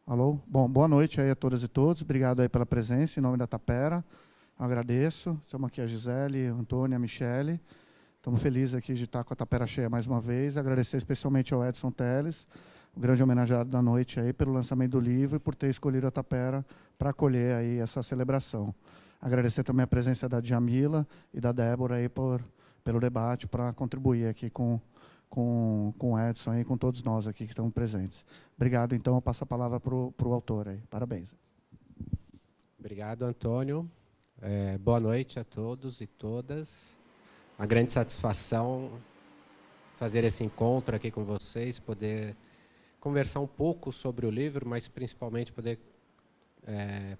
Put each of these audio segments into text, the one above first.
Alô? Bom, boa noite aí a todas e todos. Obrigado aí pela presença, em nome da Tapera. Agradeço. Estamos aqui a Gisele, a Antônia, a Michele. Estamos felizes aqui de estar com a Tapera cheia mais uma vez. Agradecer especialmente ao Edson Teles, o grande homenageado da noite aí, pelo lançamento do livro e por ter escolhido a Tapera para acolher aí essa celebração. Agradecer também a presença da Djamila e da Débora aí pelo debate, para contribuir aqui com o Edson e com todos nós aqui que estamos presentes. Obrigado, então, eu passo a palavra para o autor aí. Parabéns. Obrigado, Antônio. Boa noite a todos e todas. Uma grande satisfação fazer esse encontro aqui com vocês, poder conversar um pouco sobre o livro, mas principalmente poder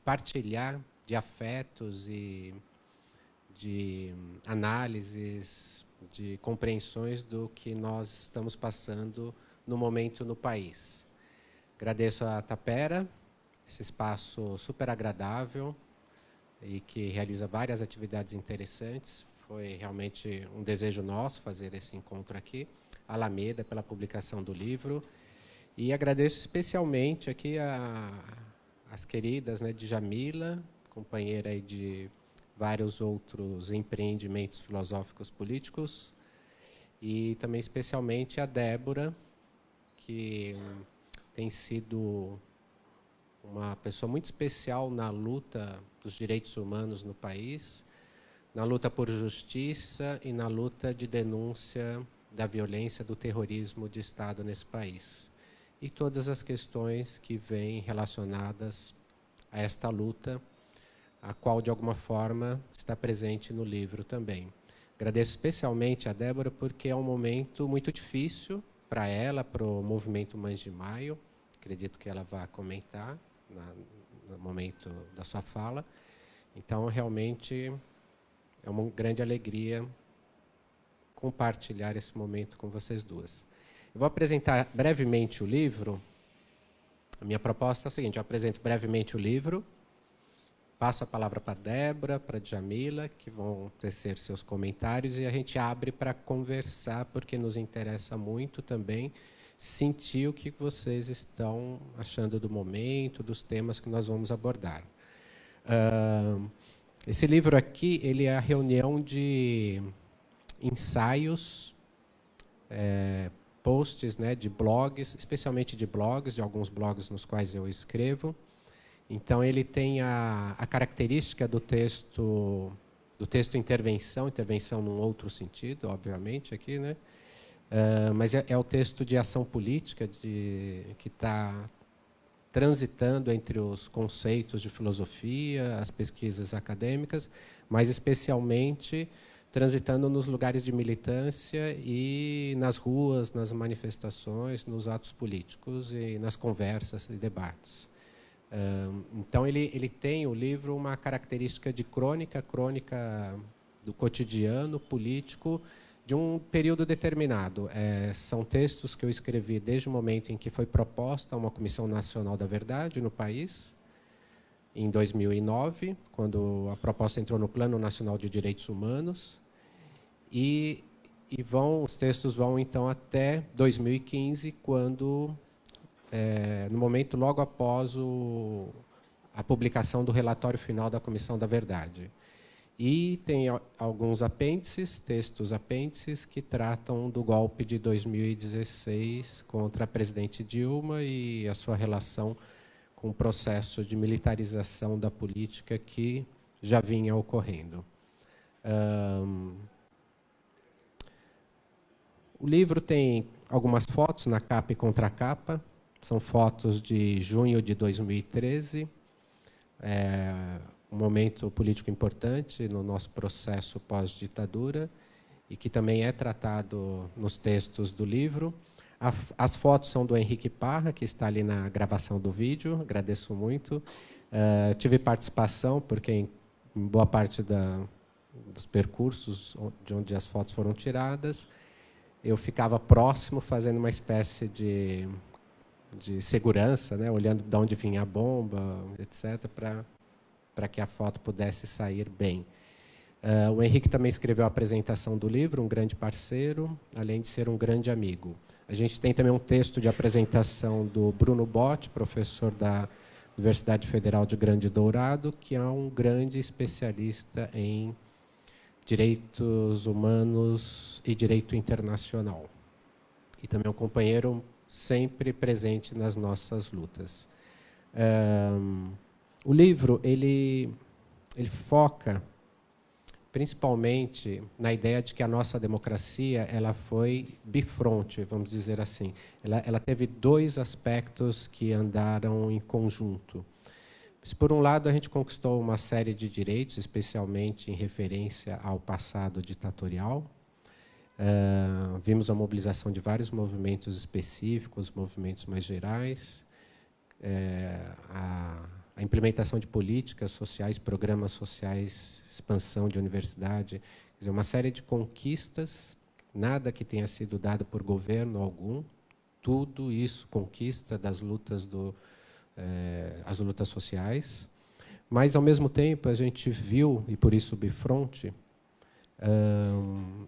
partilhar de afetos e de análises, de compreensões do que nós estamos passando no momento no país. Agradeço a Tapera, esse espaço super agradável e que realiza várias atividades interessantes. Foi realmente um desejo nosso fazer esse encontro aqui. A Alameda, pela publicação do livro. E agradeço especialmente aqui as queridas, né, Djamila, companheira aí de vários outros empreendimentos filosóficos políticos, e também especialmente a Débora, que tem sido uma pessoa muito especial na luta dos direitos humanos no país, na luta por justiça e na luta de denúncia da violência, do terrorismo de Estado nesse país. E todas as questões que vêm relacionadas a esta luta, a qual, de alguma forma, está presente no livro também. Agradeço especialmente a Débora, porque é um momento muito difícil para ela, para o movimento Mães de Maio. Acredito que ela vá comentar no momento da sua fala. Então, realmente, é uma grande alegria compartilhar esse momento com vocês duas. Eu vou apresentar brevemente o livro. A minha proposta é a seguinte: eu apresento brevemente o livro, passo a palavra para a Débora, para a Djamila, que vão tecer seus comentários, e a gente abre para conversar, porque nos interessa muito também sentir o que vocês estão achando do momento, dos temas que nós vamos abordar. Esse livro aqui, ele é a reunião de ensaios, posts, né, de blogs, especialmente de blogs, de alguns blogs nos quais eu escrevo. Então, ele tem a característica do texto intervenção num outro sentido, obviamente, aqui, né? Mas é o texto de ação política que está transitando entre os conceitos de filosofia, as pesquisas acadêmicas, mas especialmente transitando nos lugares de militância e nas ruas, nas manifestações, nos atos políticos e nas conversas e debates. Então, ele tem, o livro, uma característica de crônica do cotidiano político de um período determinado. São textos que eu escrevi desde o momento em que foi proposta uma Comissão Nacional da Verdade no país, em 2009, quando a proposta entrou no Plano Nacional de Direitos Humanos, e os textos vão, então, até 2015, quando... no momento logo após a publicação do relatório final da Comissão da Verdade. E tem alguns textos apêndices, que tratam do golpe de 2016 contra a presidente Dilma e a sua relação com o processo de militarização da política que já vinha ocorrendo. O livro tem algumas fotos na capa e contracapa. São fotos de junho de 2013, um momento político importante no nosso processo pós-ditadura, e que também é tratado nos textos do livro. As fotos são do Henrique Parra, que está ali na gravação do vídeo, agradeço muito. Tive participação, porque em boa parte dos percursos de onde as fotos foram tiradas, eu ficava próximo, fazendo uma espécie de segurança, né, olhando de onde vinha a bomba, etc., para que a foto pudesse sair bem. O Henrique também escreveu a apresentação do livro, um grande parceiro, além de ser um grande amigo. A gente tem também um texto de apresentação do Bruno Botti, professor da Universidade Federal de Grande Dourado, que é um grande especialista em direitos humanos e direito internacional. E também é um companheiro sempre presente nas nossas lutas. O livro ele foca principalmente na ideia de que a nossa democracia ela foi bifronte, vamos dizer assim. Ela teve dois aspectos que andaram em conjunto. Se, por um lado, a gente conquistou uma série de direitos, especialmente em referência ao passado ditatorial, vimos a mobilização de vários movimentos específicos, movimentos mais gerais, a implementação de políticas sociais, programas sociais, expansão de universidade, quer dizer, uma série de conquistas, nada que tenha sido dado por governo algum, tudo isso conquista das lutas as lutas sociais, mas, ao mesmo tempo, a gente viu, e por isso bifronte,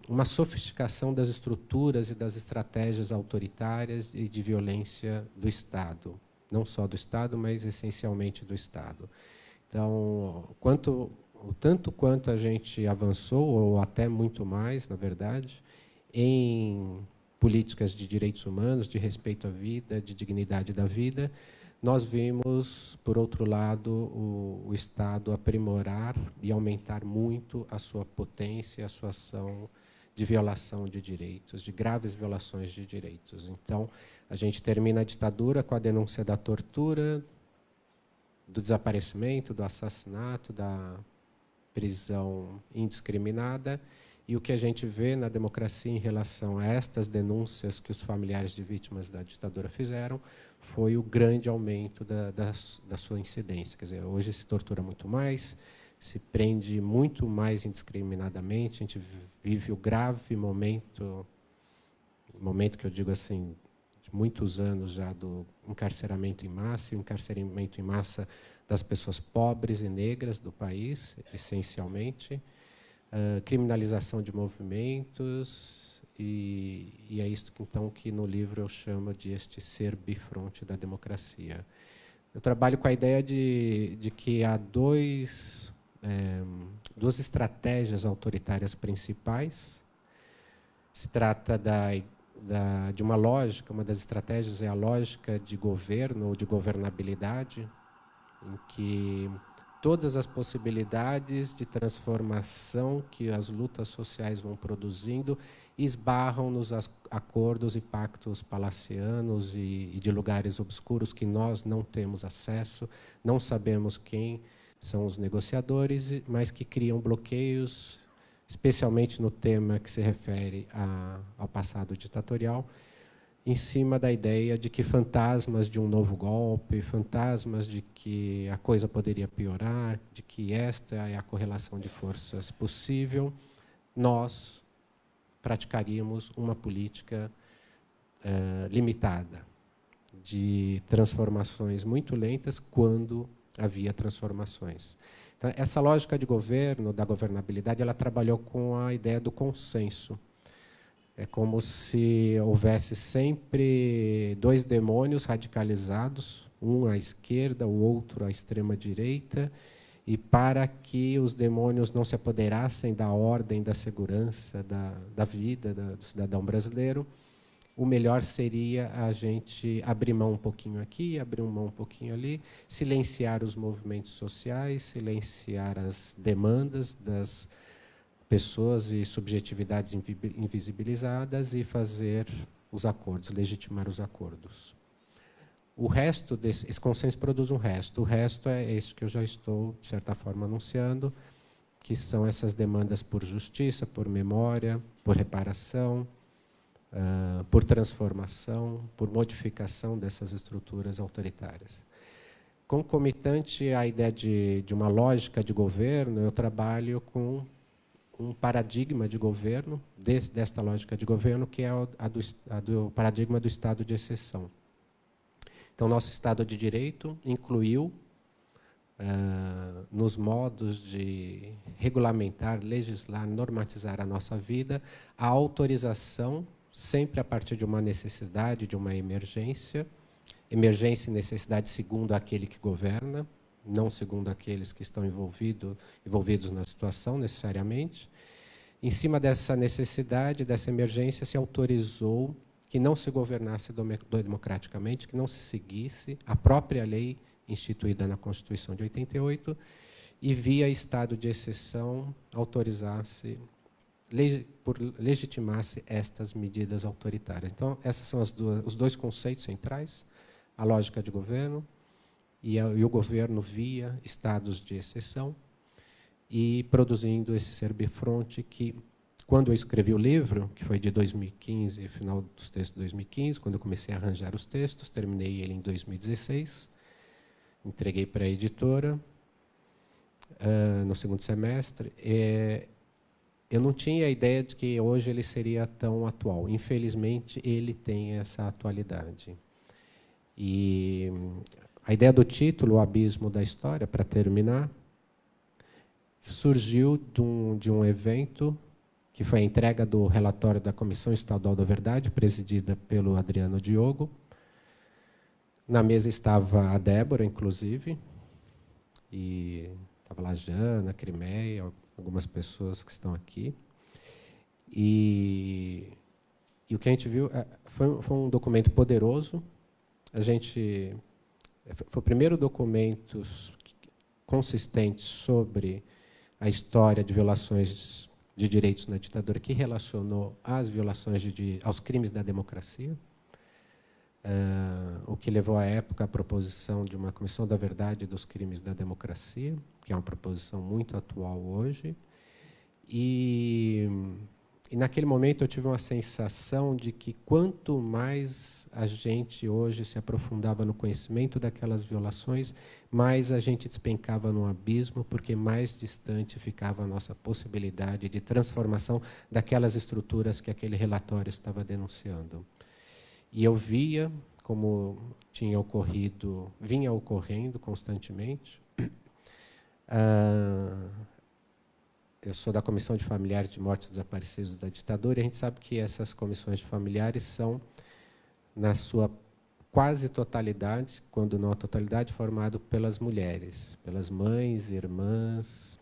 uma sofisticação das estruturas e das estratégias autoritárias e de violência do Estado. Não só do Estado, mas essencialmente do Estado. Então, tanto quanto a gente avançou, ou até muito mais, na verdade, em políticas de direitos humanos, de respeito à vida, de dignidade da vida, nós vimos, por outro lado, o Estado aprimorar e aumentar muito a sua potência, a sua ação de violação de direitos, de graves violações de direitos. Então, a gente termina a ditadura com a denúncia da tortura, do desaparecimento, do assassinato, da prisão indiscriminada, e o que a gente vê na democracia em relação a estas denúncias que os familiares de vítimas da ditadura fizeram foi o grande aumento da sua incidência. Quer dizer, hoje se tortura muito mais, se prende muito mais indiscriminadamente, a gente vive o grave momento que eu digo assim, de muitos anos já do encarceramento em massa, e o encarceramento em massa das pessoas pobres e negras do país, essencialmente, criminalização de movimentos, e é isso então que no livro eu chamo de este ser bifronte da democracia. Eu trabalho com a ideia de que há duas estratégias autoritárias principais. Se trata de uma lógica, uma das estratégias é a lógica de governo ou de governabilidade, em que todas as possibilidades de transformação que as lutas sociais vão produzindo esbarram nos acordos e pactos palacianos e de lugares obscuros que nós não temos acesso, não sabemos quem são os negociadores, mas que criam bloqueios, especialmente no tema que se refere ao passado ditatorial, em cima da ideia de que fantasmas de um novo golpe, fantasmas de que a coisa poderia piorar, de que esta é a correlação de forças possível, nós praticaríamos uma política limitada, de transformações muito lentas, quando havia transformações. Então, essa lógica de governo, da governabilidade, ela trabalhou com a ideia do consenso. É como se houvesse sempre dois demônios radicalizados, um à esquerda, o outro à extrema-direita, e para que os demônios não se apoderassem da ordem, da segurança, da vida do cidadão brasileiro, o melhor seria a gente abrir mão um pouquinho aqui, abrir mão um pouquinho ali, silenciar os movimentos sociais, silenciar as demandas das pessoas e subjetividades invisibilizadas e fazer os acordos, legitimar os acordos. O resto esse consenso produz um resto. O resto é isso que eu já estou, de certa forma, anunciando, que são essas demandas por justiça, por memória, por reparação, por transformação, por modificação dessas estruturas autoritárias. Concomitante à ideia de uma lógica de governo, eu trabalho com um paradigma de governo, desta lógica de governo, que é do paradigma do estado de exceção. Então, nosso Estado de Direito incluiu nos modos de regulamentar, legislar, normatizar a nossa vida, a autorização, sempre a partir de uma necessidade, de uma emergência e necessidade segundo aquele que governa, não segundo aqueles que estão envolvidos na situação, necessariamente. Em cima dessa necessidade, dessa emergência, se autorizou que não se governasse democraticamente, que não se seguisse a própria lei instituída na Constituição de 88, e via estado de exceção autorizasse, legitimasse estas medidas autoritárias. Então, esses são os dois conceitos centrais, a lógica de governo e o governo via estados de exceção e produzindo esse Serbifronte que, quando eu escrevi o livro, que foi de 2015, final dos textos de 2015, quando eu comecei a arranjar os textos, terminei ele em 2016, entreguei para a editora no segundo semestre. Eu não tinha a ideia de que hoje ele seria tão atual. Infelizmente, ele tem essa atualidade. E a ideia do título, O Abismo da História, para terminar, surgiu de um evento que foi a entrega do relatório da Comissão Estadual da Verdade, presidida pelo Adriano Diogo. Na mesa estava a Débora, inclusive, e estava lá a Jana, a Crimeia, algumas pessoas que estão aqui. E o que a gente viu foi um documento poderoso. Foi o primeiro documento consistente sobre a história de violações de direitos na ditadura que relacionou às violações aos crimes da democracia, o que levou à época à proposição de uma Comissão da Verdade dos Crimes da Democracia, que é uma proposição muito atual hoje. E naquele momento eu tive uma sensação de que quanto mais a gente hoje se aprofundava no conhecimento daquelas violações, mais a gente despencava no abismo, porque mais distante ficava a nossa possibilidade de transformação daquelas estruturas que aquele relatório estava denunciando. E eu via como vinha ocorrendo constantemente. Eu sou da Comissão de Familiares de Mortos e Desaparecidos da Ditadura, e a gente sabe que essas comissões de familiares são, na sua quase totalidade, quando não a totalidade, formado pelas mulheres, pelas mães, irmãs,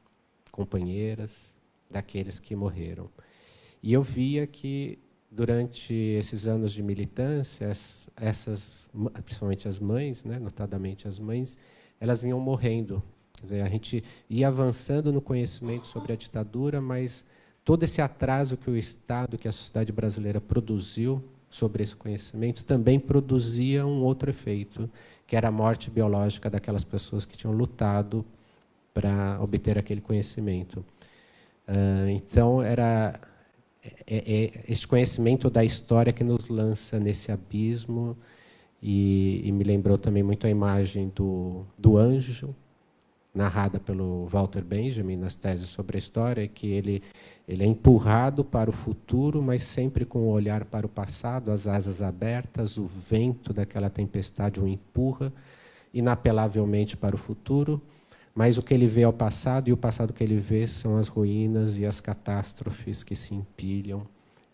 companheiras daqueles que morreram. E eu via que, durante esses anos de militância, principalmente as mães, né, notadamente as mães, elas vinham morrendo. Quer dizer, a gente ia avançando no conhecimento sobre a ditadura, mas todo esse atraso que o Estado, que a sociedade brasileira produziu sobre esse conhecimento, também produzia um outro efeito, que era a morte biológica daquelas pessoas que tinham lutado para obter aquele conhecimento. Então, era este conhecimento da história que nos lança nesse abismo, e me lembrou também muito a imagem do anjo, narrada pelo Walter Benjamin nas teses sobre a história, que ele é empurrado para o futuro, mas sempre com o olhar para o passado, as asas abertas, o vento daquela tempestade o empurra inapelavelmente para o futuro, mas o que ele vê é o passado, e o passado que ele vê são as ruínas e as catástrofes que se empilham,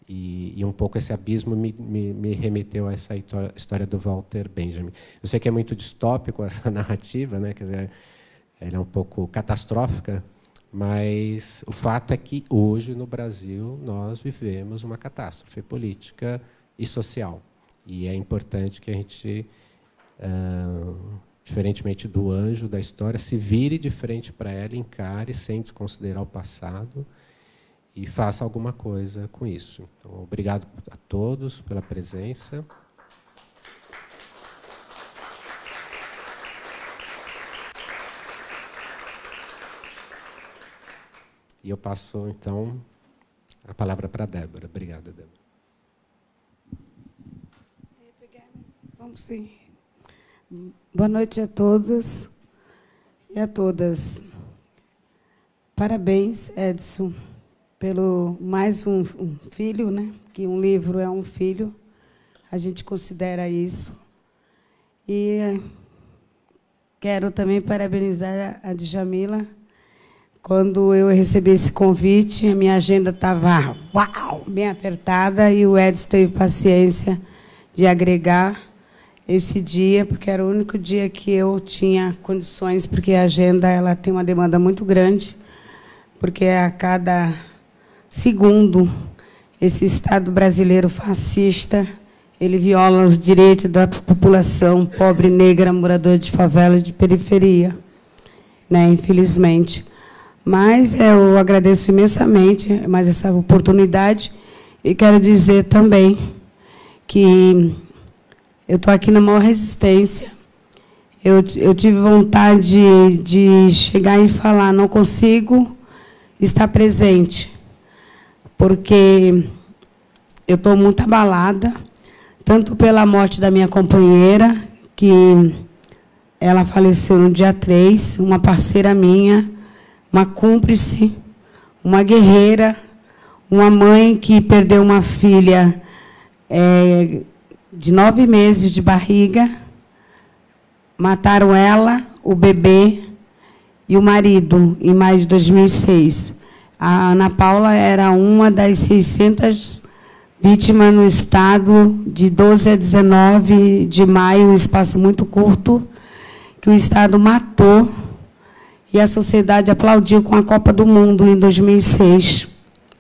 e um pouco esse abismo me remeteu a essa história do Walter Benjamin. Eu sei que é muito distópico essa narrativa, né? Quer dizer, ela é um pouco catastrófica, mas o fato é que hoje no Brasil nós vivemos uma catástrofe política e social, e é importante que a gente, diferentemente do anjo da história, se vire de frente para ela, encare sem desconsiderar o passado e faça alguma coisa com isso. Então, obrigado a todos pela presença. E eu passo, então, a palavra para a Débora. Obrigada, Débora. Vamos sim. Boa noite a todos e a todas. Parabéns, Edson, pelo mais um filho, né? Que um livro é um filho. A gente considera isso. E Quero também parabenizar a Djamila. Quando eu recebi esse convite, a minha agenda estava bem apertada e o Edson teve paciência de agregar esse dia, porque era o único dia que eu tinha condições, porque a agenda ela tem uma demanda muito grande, porque a cada segundo esse Estado brasileiro fascista ele viola os direitos da população pobre, negra, moradora de favela e de periferia, né, infelizmente. Mas eu agradeço imensamente mais essa oportunidade e quero dizer também que eu estou aqui na maior resistência. Eu tive vontade de chegar e falar, não consigo estar presente, porque eu estou muito abalada, tanto pela morte da minha companheira, que ela faleceu no dia 3, uma parceira minha, uma cúmplice, uma guerreira, uma mãe que perdeu uma filha de 9 meses de barriga, mataram ela, o bebê e o marido, em maio de 2006. A Ana Paula era uma das 600 vítimas no estado, de 12 a 19 de maio, um espaço muito curto, que o Estado matou, e a sociedade aplaudiu com a Copa do Mundo em 2006,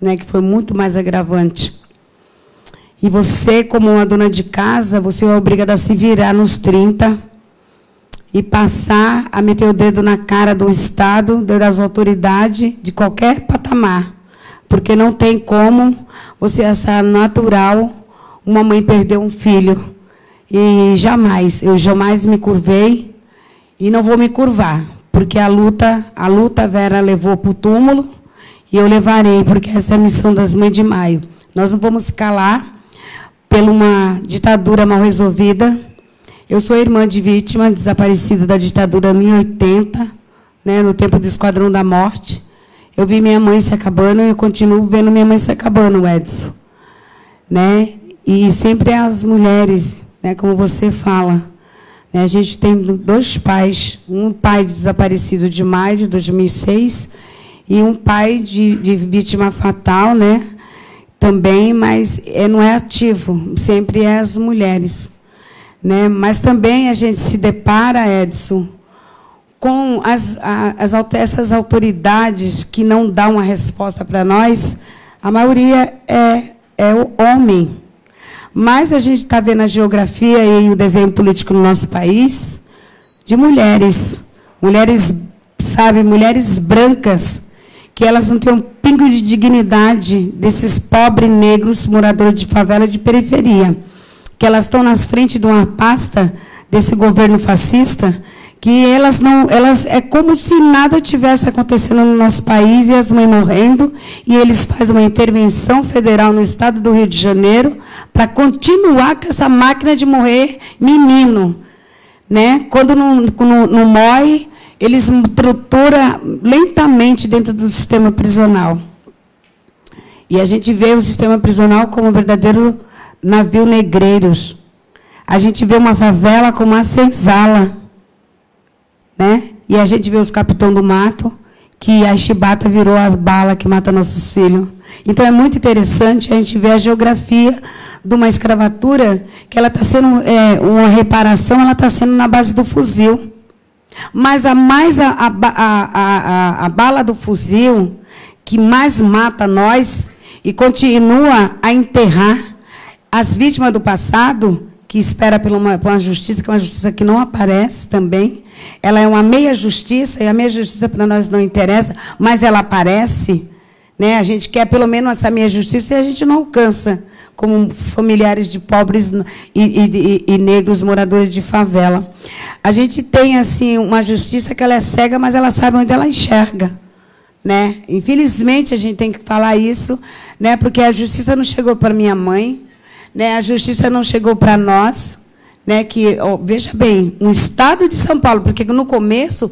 né, que foi muito mais agravante. E você, como uma dona de casa, você é obrigada a se virar nos 30 e passar a meter o dedo na cara do Estado, das autoridades, de qualquer patamar. Porque não tem como você achar natural uma mãe perder um filho. E jamais, eu jamais me curvei e não vou me curvar. Porque a luta Vera levou para o túmulo e eu levarei, porque essa é a missão das Mães de Maio. Nós não vamos calar por uma ditadura mal resolvida. Eu sou irmã de vítima, desaparecida da ditadura em 1980, né, no tempo do Esquadrão da Morte. Eu vi minha mãe se acabando e eu continuo vendo minha mãe se acabando, Edson. Né? E sempre as mulheres, né, como você fala. Né, a gente tem 2 pais, um pai desaparecido de maio de 2006 e um pai de vítima fatal, né, também, mas não é ativo, sempre é as mulheres. Né? Mas também a gente se depara, Edson, com essas autoridades que não dão uma resposta para nós. A maioria é o homem. Mas a gente está vendo a geografia e o desenho político no nosso país de mulheres. Mulheres, sabe, mulheres brancas, que elas não têm um pingo de dignidade desses pobres negros moradores de favela de periferia. Que elas estão nas frente de uma pasta desse governo fascista, que elas é como se nada tivesse acontecendo no nosso país e as mães morrendo, e eles fazem uma intervenção federal no estado do Rio de Janeiro para continuar com essa máquina de morrer menino. Né? Quando não morre, eles torturam lentamente dentro do sistema prisional. E a gente vê o sistema prisional como um verdadeiro navio negreiros. A gente vê uma favela como uma senzala. Né? E a gente vê os capitão do mato, que a chibata virou as balas que matam nossos filhos. Então, é muito interessante a gente ver a geografia de uma escravatura, que ela está sendo, uma reparação, ela está sendo na base do fuzil. Mas a bala do fuzil, que mais mata nós, e continua a enterrar as vítimas do passado, que espera por uma justiça, que é uma justiça que não aparece também. Ela é uma meia-justiça, e a meia-justiça para nós não interessa, mas ela aparece. Né? A gente quer, pelo menos, essa meia-justiça e a gente não alcança, como familiares de pobres e negros moradores de favela. A gente tem assim, uma justiça que ela é cega, mas ela sabe onde ela enxerga. Né? Infelizmente, a gente tem que falar isso, né? Porque a justiça não chegou para minha mãe, né? A justiça não chegou para nós, né? Que, veja bem, um estado de São Paulo, porque no começo,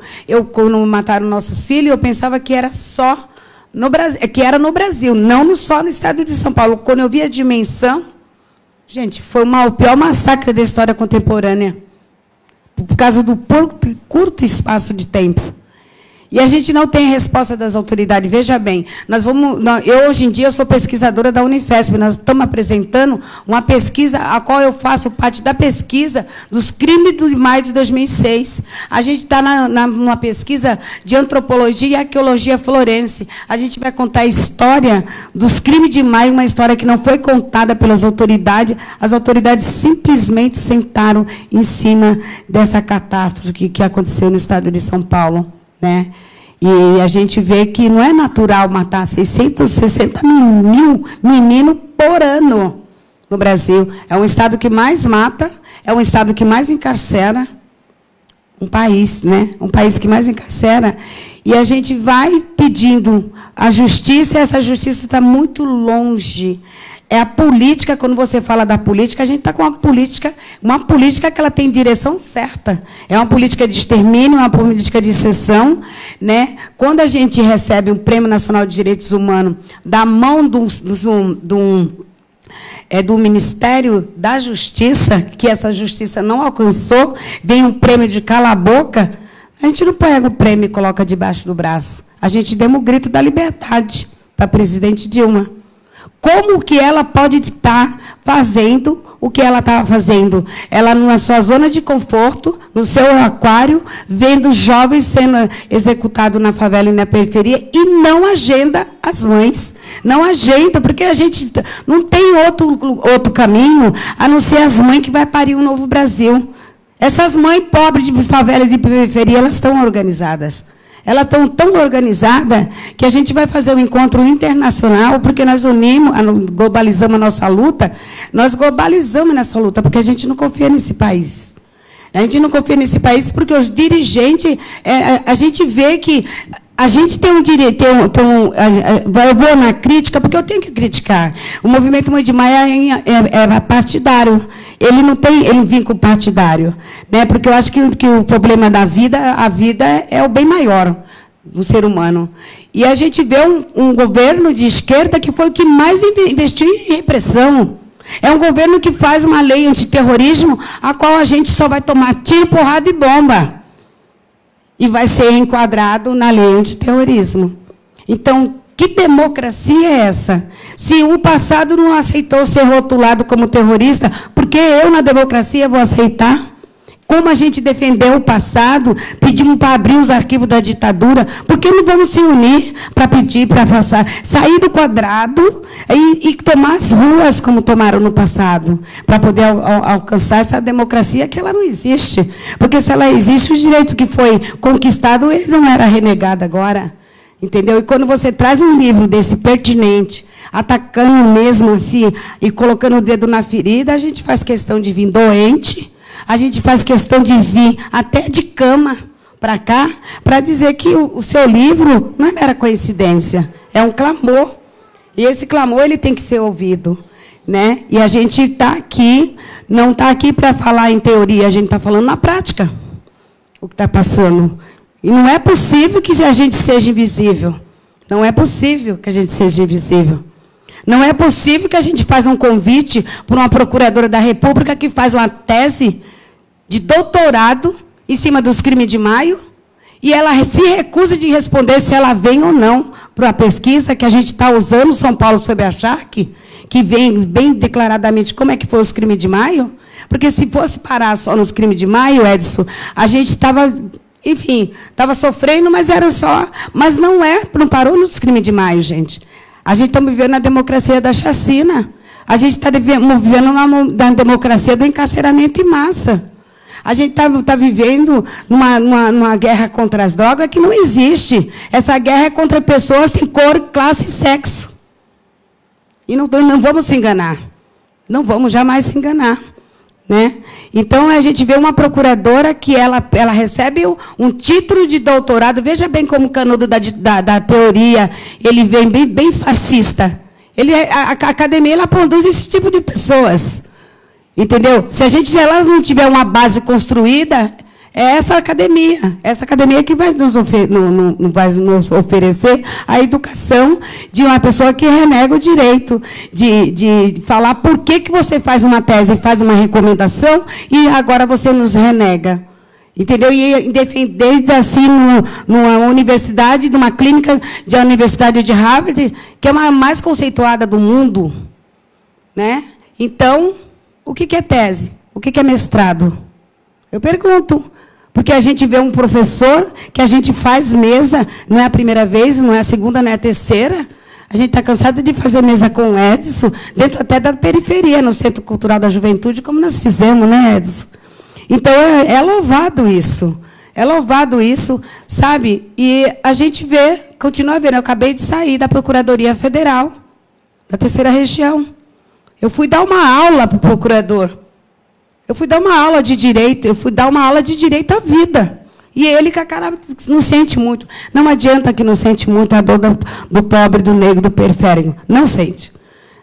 quando mataram nossos filhos, eu pensava que era só no Brasil, que era no Brasil, não só no estado de São Paulo. Quando eu vi a dimensão, gente, foi o pior massacre da história contemporânea. por causa do curto espaço de tempo. E a gente não tem resposta das autoridades. Veja bem, eu hoje em dia sou pesquisadora da Unifesp, nós estamos apresentando uma pesquisa, a qual eu faço parte da pesquisa dos crimes de maio de 2006. A gente está numa pesquisa de antropologia e arqueologia florense. A gente vai contar a história dos crimes de maio, uma história que não foi contada pelas autoridades. As autoridades simplesmente sentaram em cima dessa catástrofe que aconteceu no estado de São Paulo. Né? E a gente vê que não é natural matar 660 mil meninos por ano no Brasil. É um estado que mais mata, é um estado que mais encarcera. Um país, né? Um país que mais encarcera. E a gente vai pedindo a justiça, e essa justiça está muito longe. É a política, quando você fala da política, a gente está com uma política que ela tem direção certa. É uma política de extermínio, uma política de exceção. Né? Quando a gente recebe um Prêmio Nacional de Direitos Humanos da mão do Ministério da Justiça, que essa justiça não alcançou, vem um prêmio de cala-a-boca, a gente não pega o prêmio e coloca debaixo do braço. A gente deu um grito da liberdade para a presidente Dilma. Como que ela pode estar fazendo o que ela estava fazendo? Ela, na sua zona de conforto, no seu aquário, vendo jovens sendo executados na favela e na periferia, e não agenda as mães. Não agenda, porque a gente não tem outro caminho, a não ser as mães que vai parir um novo Brasil. Essas mães pobres de favela e de periferia, elas estão organizadas. Elas estão tão organizadas que a gente vai fazer um encontro internacional, porque nós globalizamos a nossa luta, nós globalizamos nessa luta, porque a gente não confia nesse país. A gente não confia nesse país porque os dirigentes, a gente vê que a gente tem um direito, eu vou na crítica, porque eu tenho que criticar. O movimento Mãe de Maia é partidário. Ele não tem vínculo partidário. Né? Porque eu acho que o problema da vida, a vida é o bem maior do ser humano. E a gente vê um governo de esquerda que foi o que mais investiu em repressão. É um governo que faz uma lei antiterrorismo, a qual a gente só vai tomar tiro, porrada e bomba. E vai ser enquadrado na lei antiterrorismo. Então, que democracia é essa? Se o passado não aceitou ser rotulado como terrorista, por que eu, na democracia, vou aceitar? Como a gente defendeu o passado, pedimos para abrir os arquivos da ditadura, por que não vamos se unir para pedir, para sair do quadrado e tomar as ruas como tomaram no passado, para poder alcançar essa democracia que ela não existe. Porque se ela existe, o direito que foi conquistado, ele não era renegado agora. Entendeu? E quando você traz um livro desse pertinente, atacando mesmo assim, e colocando o dedo na ferida, a gente faz questão de vir doente, a gente faz questão de vir até de cama para cá, para dizer que o seu livro não é mera coincidência, é um clamor. E esse clamor ele tem que ser ouvido. Né? E a gente está aqui, não está aqui para falar em teoria, a gente está falando na prática o que está passando. E não é possível que a gente seja invisível. Não é possível que a gente seja invisível. Não é possível que a gente faça um convite para uma procuradora da República que faz uma tese de doutorado em cima dos crimes de maio e ela se recusa de responder se ela vem ou não para a pesquisa que a gente está usando São Paulo sob achaque, que vem bem declaradamente como é que foi os crimes de maio. Porque se fosse parar só nos crimes de maio, Edson, a gente estava... Enfim, estava sofrendo, mas era só... Mas não parou nos crimes de maio, gente. A gente está vivendo na democracia da chacina. A gente está vivendo na democracia do encarceramento em massa. A gente está vivendo numa guerra contra as drogas que não existe. Essa guerra é contra pessoas que têm cor, classe e sexo. E não vamos se enganar. Não vamos jamais se enganar. Né? Então, a gente vê uma procuradora que ela recebe um título de doutorado. Veja bem como o canudo da teoria ele vem bem fascista. A academia ela produz esse tipo de pessoas. Entendeu? Se elas não tiver uma base construída, é essa academia que vai nos oferecer a educação de uma pessoa que renega o direito de falar por que você faz uma tese, faz uma recomendação e agora você nos renega. Entendeu? E desde assim, numa universidade, numa clínica da Universidade de Harvard, que é a mais conceituada do mundo. Né? Então, o que é tese? O que é mestrado? Eu pergunto. Porque a gente vê um professor que a gente faz mesa, não é a primeira vez, não é a segunda, não é a terceira. A gente está cansado de fazer mesa com o Edson, dentro até da periferia, no Centro Cultural da Juventude, como nós fizemos, né, Edson? Então, é louvado isso. É louvado isso, sabe? E a gente vê, continua vendo. Eu acabei de sair da Procuradoria Federal, da 3ª Região. Eu fui dar uma aula para o procurador. Eu fui dar uma aula de direito. Eu fui dar uma aula de direito à vida. E ele, com a cara, não sente muito. Não adianta que não sente muito a dor do pobre, do negro, do periférico. Não sente.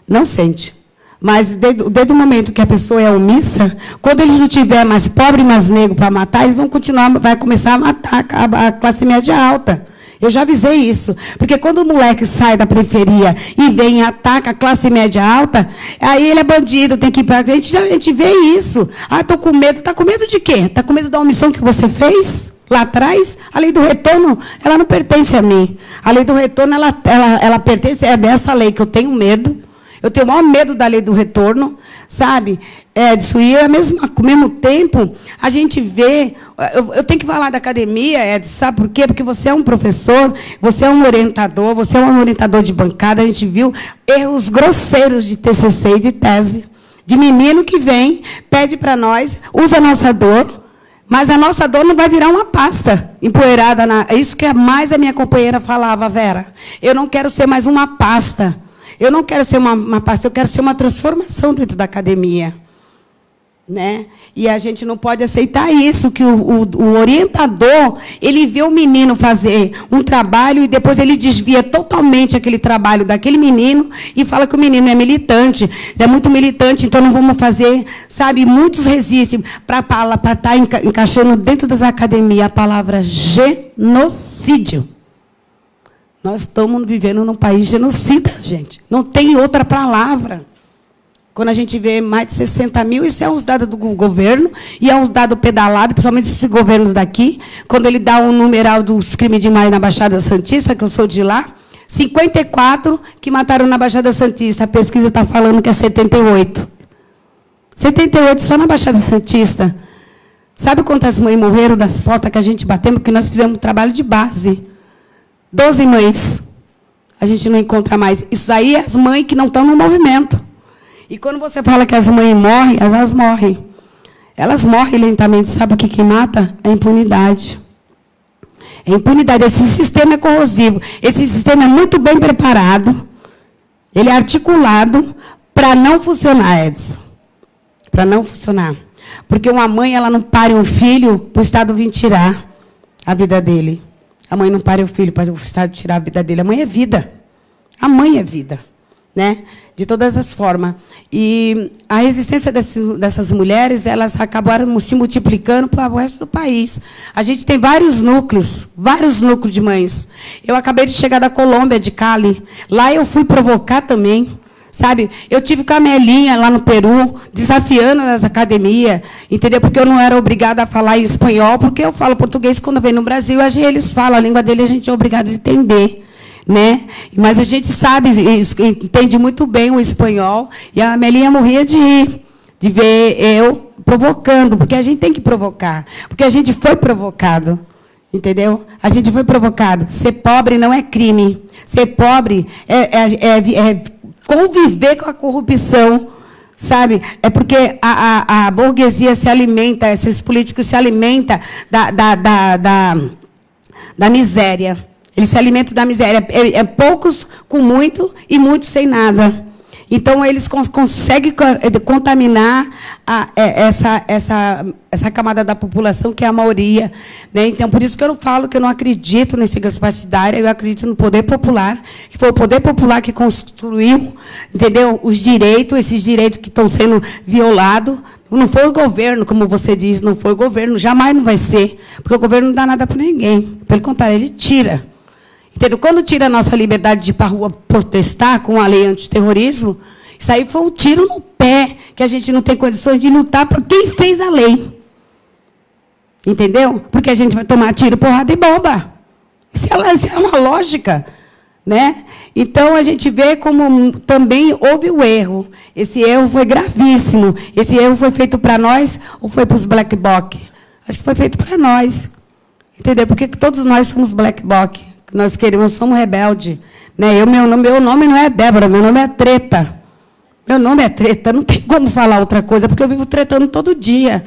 Não sente. Mas, desde o momento que a pessoa é omissa, quando eles não tiver mais pobre, mais negro para matar, eles vão continuar, vai começar a matar a classe média alta. Eu já avisei isso. Porque quando o moleque sai da periferia e vem e ataca a classe média alta, aí ele é bandido, tem que ir para... A gente vê isso. Ah, estou com medo. Está com medo de quê? Está com medo da omissão que você fez lá atrás? A lei do retorno, ela não pertence a mim. A lei do retorno, ela pertence, é dessa lei que eu tenho medo. Eu tenho o maior medo da lei do retorno, sabe? Edson, e ao mesmo tempo, a gente vê... Eu tenho que falar da academia, Edson, sabe por quê? Porque você é um professor, você é um orientador, você é um orientador de bancada. A gente viu erros grosseiros de TCC e de tese. De menino que vem, pede para nós, usa a nossa dor, mas a nossa dor não vai virar uma pasta empoeirada. É isso que mais a minha companheira falava, Vera. Eu não quero ser mais uma pasta. Eu não quero ser uma pasta, eu quero ser uma transformação dentro da academia. Né? E a gente não pode aceitar isso, que o orientador, ele vê o menino fazer um trabalho e depois ele desvia totalmente aquele trabalho daquele menino e fala que o menino é militante, é muito militante, então não vamos fazer, sabe? Muitos resistem para estar encaixando dentro das academias a palavra genocídio. Nós estamos vivendo num país genocida, gente. Não tem outra palavra. Quando a gente vê mais de 60 mil, isso é uns dados do governo, e é uns dados pedalados, principalmente esses governos daqui, quando ele dá um numeral dos crimes de maio na Baixada Santista, que eu sou de lá, 54 que mataram na Baixada Santista. A pesquisa está falando que é 78. 78 só na Baixada Santista. Sabe quantas mães morreram das portas que a gente batemos? Porque nós fizemos um trabalho de base. 12 mães. A gente não encontra mais. Isso aí é as mães que não estão no movimento. E quando você fala que as mães morrem, elas morrem. Elas morrem lentamente. Sabe o que mata? A impunidade. A impunidade. Esse sistema é corrosivo. Esse sistema é muito bem preparado. Ele é articulado para não funcionar, Edson. Para não funcionar. Porque uma mãe, ela não pare um filho para o Estado vir tirar a vida dele. A mãe não para o filho para o Estado tirar a vida dele. A mãe é vida. A mãe é vida. Né? De todas as formas. E a resistência dessas mulheres, elas acabaram se multiplicando para o resto do país. A gente tem vários núcleos de mães. Eu acabei de chegar da Colômbia, de Cali. Lá eu fui provocar também. Sabe? Eu tive com a Melinha lá no Peru, desafiando as academias, entendeu? Porque eu não era obrigada a falar em espanhol, porque eu falo português quando eu venho no Brasil, eles falam a língua dele, a gente é obrigado a entender. Né? Mas a gente sabe, entende muito bem o espanhol, e a Melinha morria de rir, de ver eu provocando, porque a gente tem que provocar, porque a gente foi provocado. Entendeu? A gente foi provocado. Ser pobre não é crime. Ser pobre é conviver com a corrupção, sabe? É porque a burguesia se alimenta, esses políticos se alimentam da miséria. Eles se alimentam da miséria. É poucos com muito e muitos sem nada. Então, eles conseguem contaminar essa camada da população, que é a maioria. Né? Então, por isso que eu falo que eu não acredito nesse gasto partidário, eu acredito no poder popular, que foi o poder popular que construiu, entendeu? Os direitos, esses direitos que estão sendo violados. Não foi o governo, como você diz, não foi o governo, jamais não vai ser, porque o governo não dá nada para ninguém. Pelo contrário, ele tira. Entendeu? Quando tira a nossa liberdade de ir para a rua protestar com a lei antiterrorismo, isso aí foi um tiro no pé, que a gente não tem condições de lutar por quem fez a lei. Entendeu? Porque a gente vai tomar tiro, porrada e bomba. Isso é uma lógica. Né? Então, a gente vê como também houve o erro. Esse erro foi gravíssimo. Esse erro foi feito para nós ou foi para os black bloc? Acho que foi feito para nós. Entendeu? Porque todos nós somos black bloc. Nós queremos, somos rebelde. Né? Meu nome não é Débora, meu nome é Treta. Meu nome é Treta, não tem como falar outra coisa, porque eu vivo tretando todo dia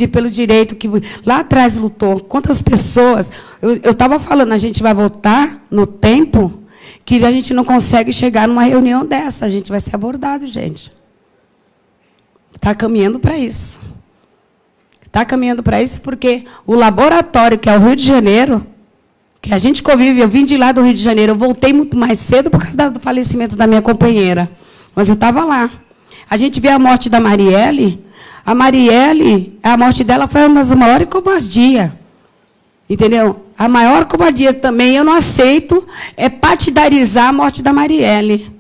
pelo direito que lá atrás lutou. Quantas pessoas... Eu estava falando, a gente vai voltar no tempo que a gente não consegue chegar numa reunião dessa. A gente vai ser abordado, gente. Está caminhando para isso. Está caminhando para isso porque o laboratório, que é o Rio de Janeiro, que a gente convive, eu vim de lá do Rio de Janeiro, eu voltei muito mais cedo por causa do falecimento da minha companheira. Mas eu estava lá. A gente vê a morte da Marielle. A Marielle, a morte dela foi uma das maiores covardias. Entendeu? A maior covardia também, eu não aceito, é partidarizar a morte da Marielle.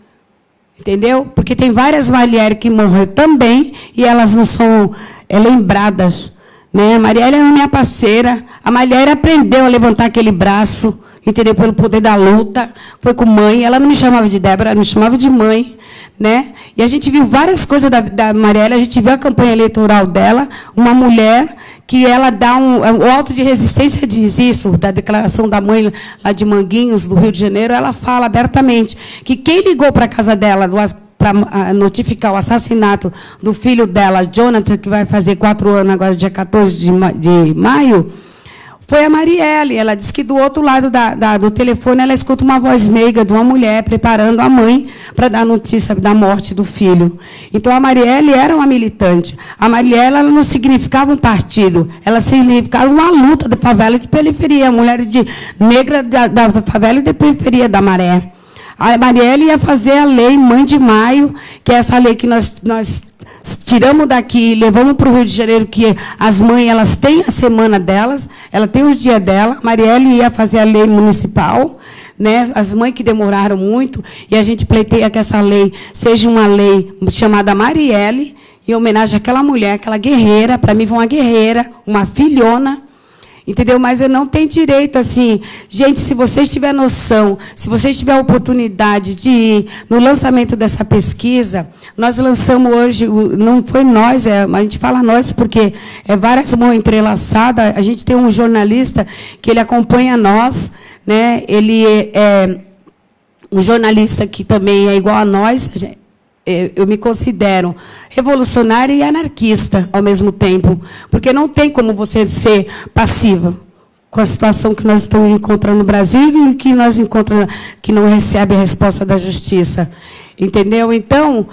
Entendeu? Porque tem várias Marielle que morreram também e elas não são lembradas. Né? A Marielle é minha parceira. A Marielle aprendeu a levantar aquele braço, entendeu? Pelo poder da luta. Foi com mãe. Ela não me chamava de Débora, ela me chamava de mãe. Né? E a gente viu várias coisas da Marielle, a gente viu a campanha eleitoral dela, uma mulher que ela dá o auto de resistência diz isso, da declaração da mãe lá de Manguinhos, do Rio de Janeiro, ela fala abertamente que quem ligou para a casa dela para notificar o assassinato do filho dela, Jonathan, que vai fazer 4 anos agora, dia 14 de maio, foi a Marielle. Ela disse que do outro lado do telefone ela escuta uma voz meiga de uma mulher preparando a mãe para dar notícia da morte do filho. Então, a Marielle era uma militante. A Marielle ela não significava um partido, ela significava uma luta da favela de periferia, mulher negra da favela e da periferia da Maré. A Marielle ia fazer a lei Mãe de Maio, que é essa lei que nós tiramos daqui e levamos para o Rio de Janeiro, que as mães elas têm a semana delas, ela tem os dias dela. Marielle ia fazer a lei municipal, né? As mães que demoraram muito, e a gente pleiteia que essa lei seja uma lei chamada Marielle, em homenagem àquela mulher, aquela guerreira, para mim foi uma guerreira, uma filhona. Entendeu? Mas eu não tenho direito, assim... Gente, se vocês tiverem noção, se vocês tiverem a oportunidade de ir no lançamento dessa pesquisa, nós lançamos hoje, não foi nós, a gente fala nós porque várias mãos entrelaçadas, a gente tem um jornalista que ele acompanha nós, né? Ele é um jornalista que também é igual a nós. Eu me considero revolucionária e anarquista ao mesmo tempo, porque não tem como você ser passiva com a situação que nós estamos encontrando no Brasil e que nós encontramos que não recebe a resposta da justiça. Entendeu? Então,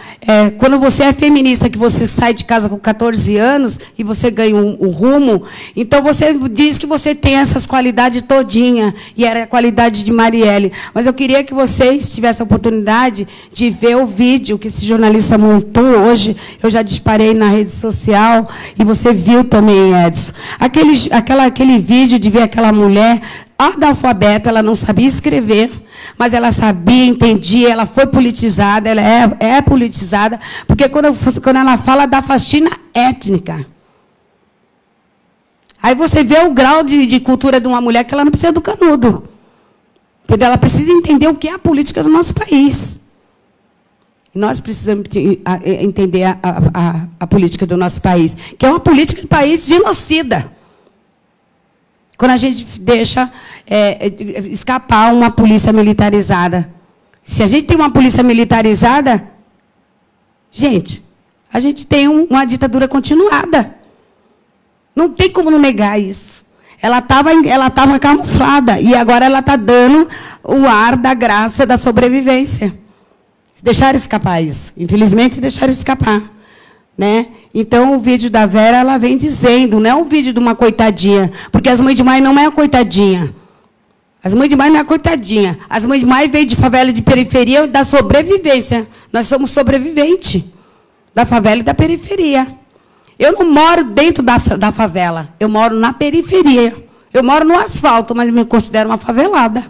quando você é feminista, que você sai de casa com 14 anos e você ganha um rumo, então você diz que você tem essas qualidades todinha, e era a qualidade de Marielle. Mas eu queria que vocês tivessem a oportunidade de ver o vídeo que esse jornalista montou hoje. Eu já disparei na rede social, e você viu também, Edson. Aquele vídeo de ver aquela mulher analfabeta, ela não sabia escrever, mas ela sabia, entendia, ela foi politizada, ela é politizada, porque quando ela fala da faxina étnica, aí você vê o grau de cultura de uma mulher que ela não precisa do canudo. Entendeu? Ela precisa entender o que é a política do nosso país. Nós precisamos entender a política do nosso país, que é uma política de país genocida. Quando a gente deixa escapar uma polícia militarizada. Se a gente tem uma polícia militarizada, gente, a gente tem uma ditadura continuada. Não tem como não negar isso. Ela estava camuflada, e agora ela está dando o ar da graça da sobrevivência. Deixaram escapar isso. Infelizmente, deixaram escapar. Né? Então, o vídeo da Vera, ela vem dizendo, não é um vídeo de uma coitadinha, porque as mães de maio não é uma coitadinha. As mães de maio não é coitadinha. As mães de maio veio de favela de periferia da sobrevivência. Nós somos sobreviventes da favela e da periferia. Eu não moro dentro da favela, eu moro na periferia. Eu moro no asfalto, mas me considero uma favelada.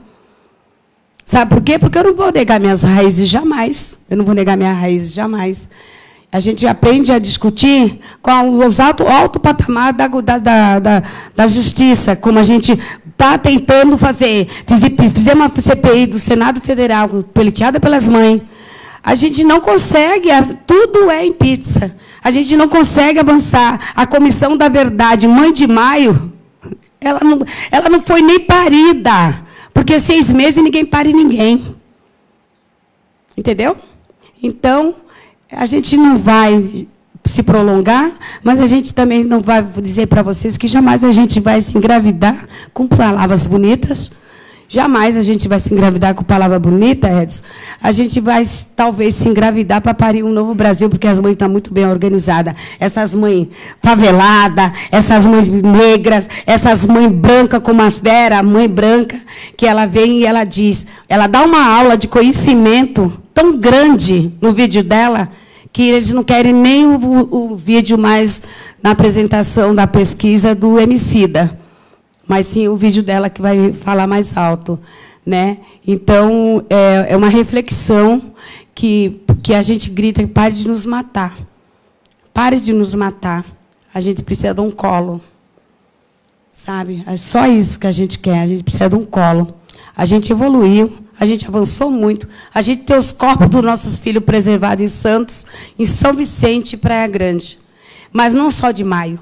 Sabe por quê? Porque eu não vou negar minhas raízes jamais. Eu não vou negar minhas raízes jamais. A gente aprende a discutir com os alto patamar da justiça, como a gente está tentando fazer. Fizemos uma CPI do Senado Federal, peleteada pelas mães. A gente não consegue, tudo é em pizza. A gente não consegue avançar. A Comissão da Verdade, Mãe de Maio, ela não foi nem parida, porque 6 meses ninguém pare ninguém. Entendeu? Então, a gente não vai se prolongar, mas a gente também não vai dizer para vocês que jamais a gente vai se engravidar com palavras bonitas. Jamais a gente vai se engravidar com palavra bonita, Edson. A gente vai, talvez, se engravidar para parir um novo Brasil, porque as mães estão muito bem organizadas. Essas mães faveladas, essas mães negras, essas mães brancas, como a Vera, a mãe branca, que ela vem e ela diz, ela dá uma aula de conhecimento tão grande no vídeo dela, que eles não querem nem o vídeo mais na apresentação da pesquisa do Emicida, mas sim o vídeo dela que vai falar mais alto, né? Então, é uma reflexão que a gente grita, pare de nos matar. Pare de nos matar. A gente precisa de um colo. Sabe? É só isso que a gente quer, a gente precisa de um colo. A gente evoluiu, a gente avançou muito. A gente tem os corpos dos nossos filhos preservados em Santos, em São Vicente e Praia Grande. Mas não só de maio,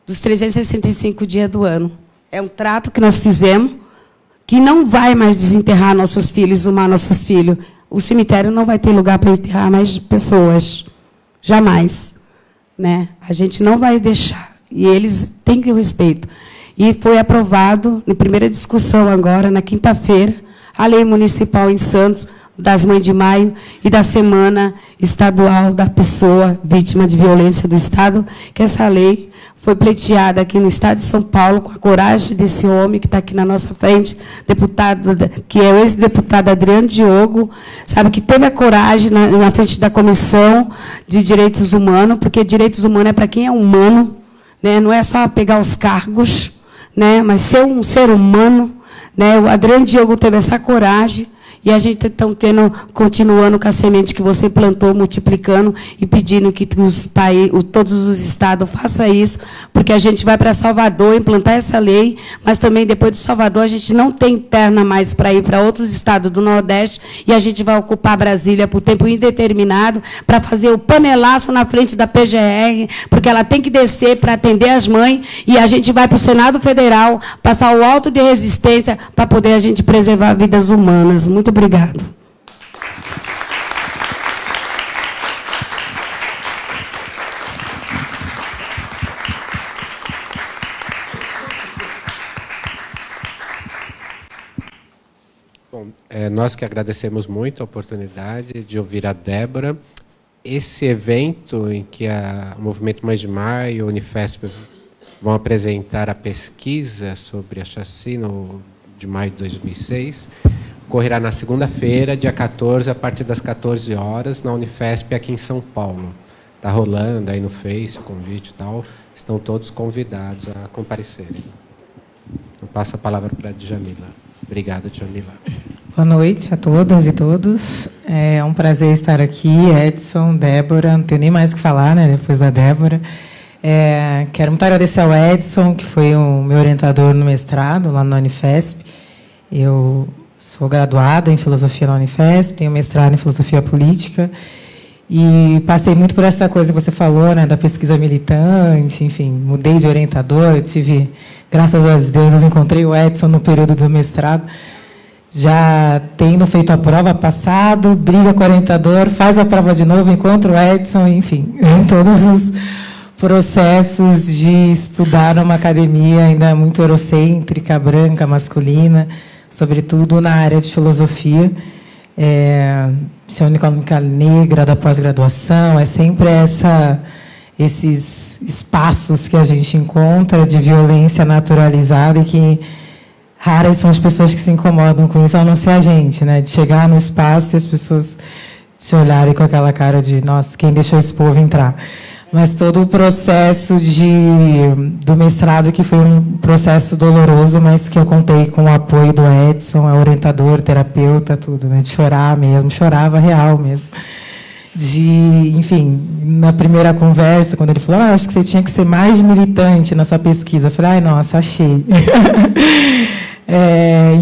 dos 365 dias do ano. É um trato que nós fizemos, que não vai mais desenterrar nossos filhos, exumar nossos filhos. O cemitério não vai ter lugar para enterrar mais pessoas. Jamais. Né? A gente não vai deixar. E eles têm que o respeito. E foi aprovado, em primeira discussão agora, na quinta-feira, a lei municipal em Santos, das Mães de Maio, e da Semana Estadual da Pessoa Vítima de Violência do Estado, que essa lei foi pleiteada aqui no Estado de São Paulo, com a coragem desse homem que está aqui na nossa frente, deputado, que é o ex-deputado Adriano Diogo, sabe, que teve a coragem na frente da Comissão de Direitos Humanos, porque direitos humanos é para quem é humano, né? Não é só pegar os cargos, né? Mas ser um ser humano. Né? O Adriano Diogo teve essa coragem, e a gente está continuando com a semente que você plantou, multiplicando e pedindo que todos os estados façam isso, porque a gente vai para Salvador implantar essa lei, mas também depois de Salvador a gente não tem perna mais para ir para outros estados do Nordeste, e a gente vai ocupar Brasília por tempo indeterminado para fazer o panelaço na frente da PGR, porque ela tem que descer para atender as mães, e a gente vai para o Senado Federal passar o auto de resistência para poder a gente preservar vidas humanas. Muito obrigado. Bom, nós que agradecemos muito a oportunidade de ouvir a Débora. Esse evento em que o Movimento Mães de Maio e a Unifesp vão apresentar a pesquisa sobre a chacina de maio de 2006, ocorrerá na segunda-feira, dia 14, a partir das 14 horas, na Unifesp, aqui em São Paulo. Está rolando aí no Face o convite e tal. Estão todos convidados a comparecerem. Eu passo a palavra para a Djamila. Obrigado, Djamila. Boa noite a todas e todos. É um prazer estar aqui. Edson, Débora, não tenho nem mais o que falar, né, depois da Débora. Quero muito agradecer ao Edson, que foi o meu orientador no mestrado, lá na Unifesp. Eu sou graduada em filosofia na Unifesp, tenho mestrado em filosofia política e passei muito por essa coisa que você falou, né, da pesquisa militante, enfim, mudei de orientador, graças a Deus, encontrei o Edson no período do mestrado, já tendo feito a prova, passado, briga com o orientador, faz a prova de novo, encontra o Edson, enfim, em todos os processos de estudar numa academia ainda muito eurocêntrica, branca, masculina, sobretudo na área de filosofia, ser única negra da pós-graduação, é sempre esses espaços que a gente encontra de violência naturalizada e que raras são as pessoas que se incomodam com isso, a não ser a gente, né? De chegar no espaço e as pessoas te olharem com aquela cara de, nossa, quem deixou esse povo entrar? Mas todo o processo do mestrado, que foi um processo doloroso, mas que eu contei com o apoio do Edson, orientador, terapeuta, tudo, né? De chorar mesmo, chorava real mesmo. enfim, na primeira conversa, quando ele falou, acho que você tinha que ser mais militante na sua pesquisa. Eu falei, ai, nossa, achei.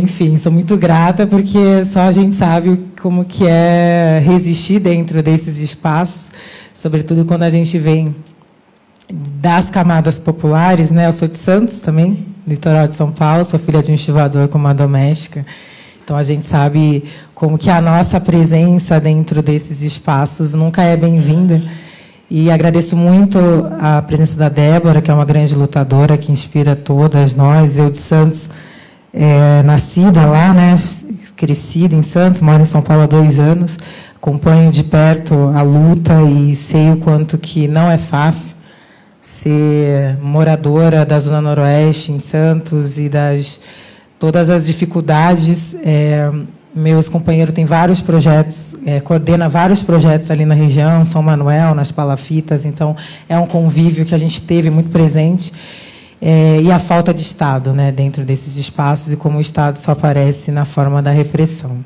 Enfim, sou muito grata, porque só a gente sabe como que é resistir dentro desses espaços, sobretudo quando a gente vem das camadas populares, né? Eu sou de Santos também, litoral de São Paulo, sou filha de um estivador com uma doméstica. Então, a gente sabe como que a nossa presença dentro desses espaços nunca é bem-vinda. E agradeço muito a presença da Débora, que é uma grande lutadora, que inspira todas nós. Eu, de Santos, nascida lá, né, crescida em Santos, moro em São Paulo há 2 anos, acompanho de perto a luta e sei o quanto que não é fácil ser moradora da Zona Noroeste, em Santos, e todas as dificuldades. Meus companheiros têm vários projetos, coordena vários projetos ali na região, São Manuel, nas Palafitas, então é um convívio que a gente teve muito presente, e a falta de Estado, né, dentro desses espaços, e como o Estado só aparece na forma da repressão.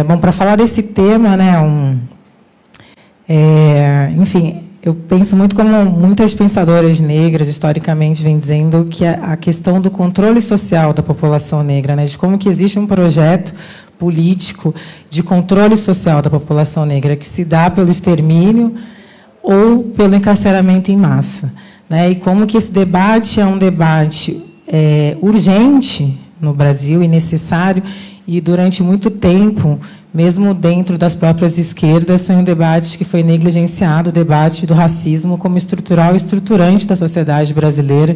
Bom, para falar desse tema, né, enfim, eu penso muito como muitas pensadoras negras, historicamente, vêm dizendo que a questão do controle social da população negra, né, de como que existe um projeto político de controle social da população negra que se dá pelo extermínio ou pelo encarceramento em massa, né, e como que esse debate é um debate urgente no Brasil e necessário, e durante muito tempo, mesmo dentro das próprias esquerdas, foi um debate que foi negligenciado, o debate do racismo como estrutural e estruturante da sociedade brasileira,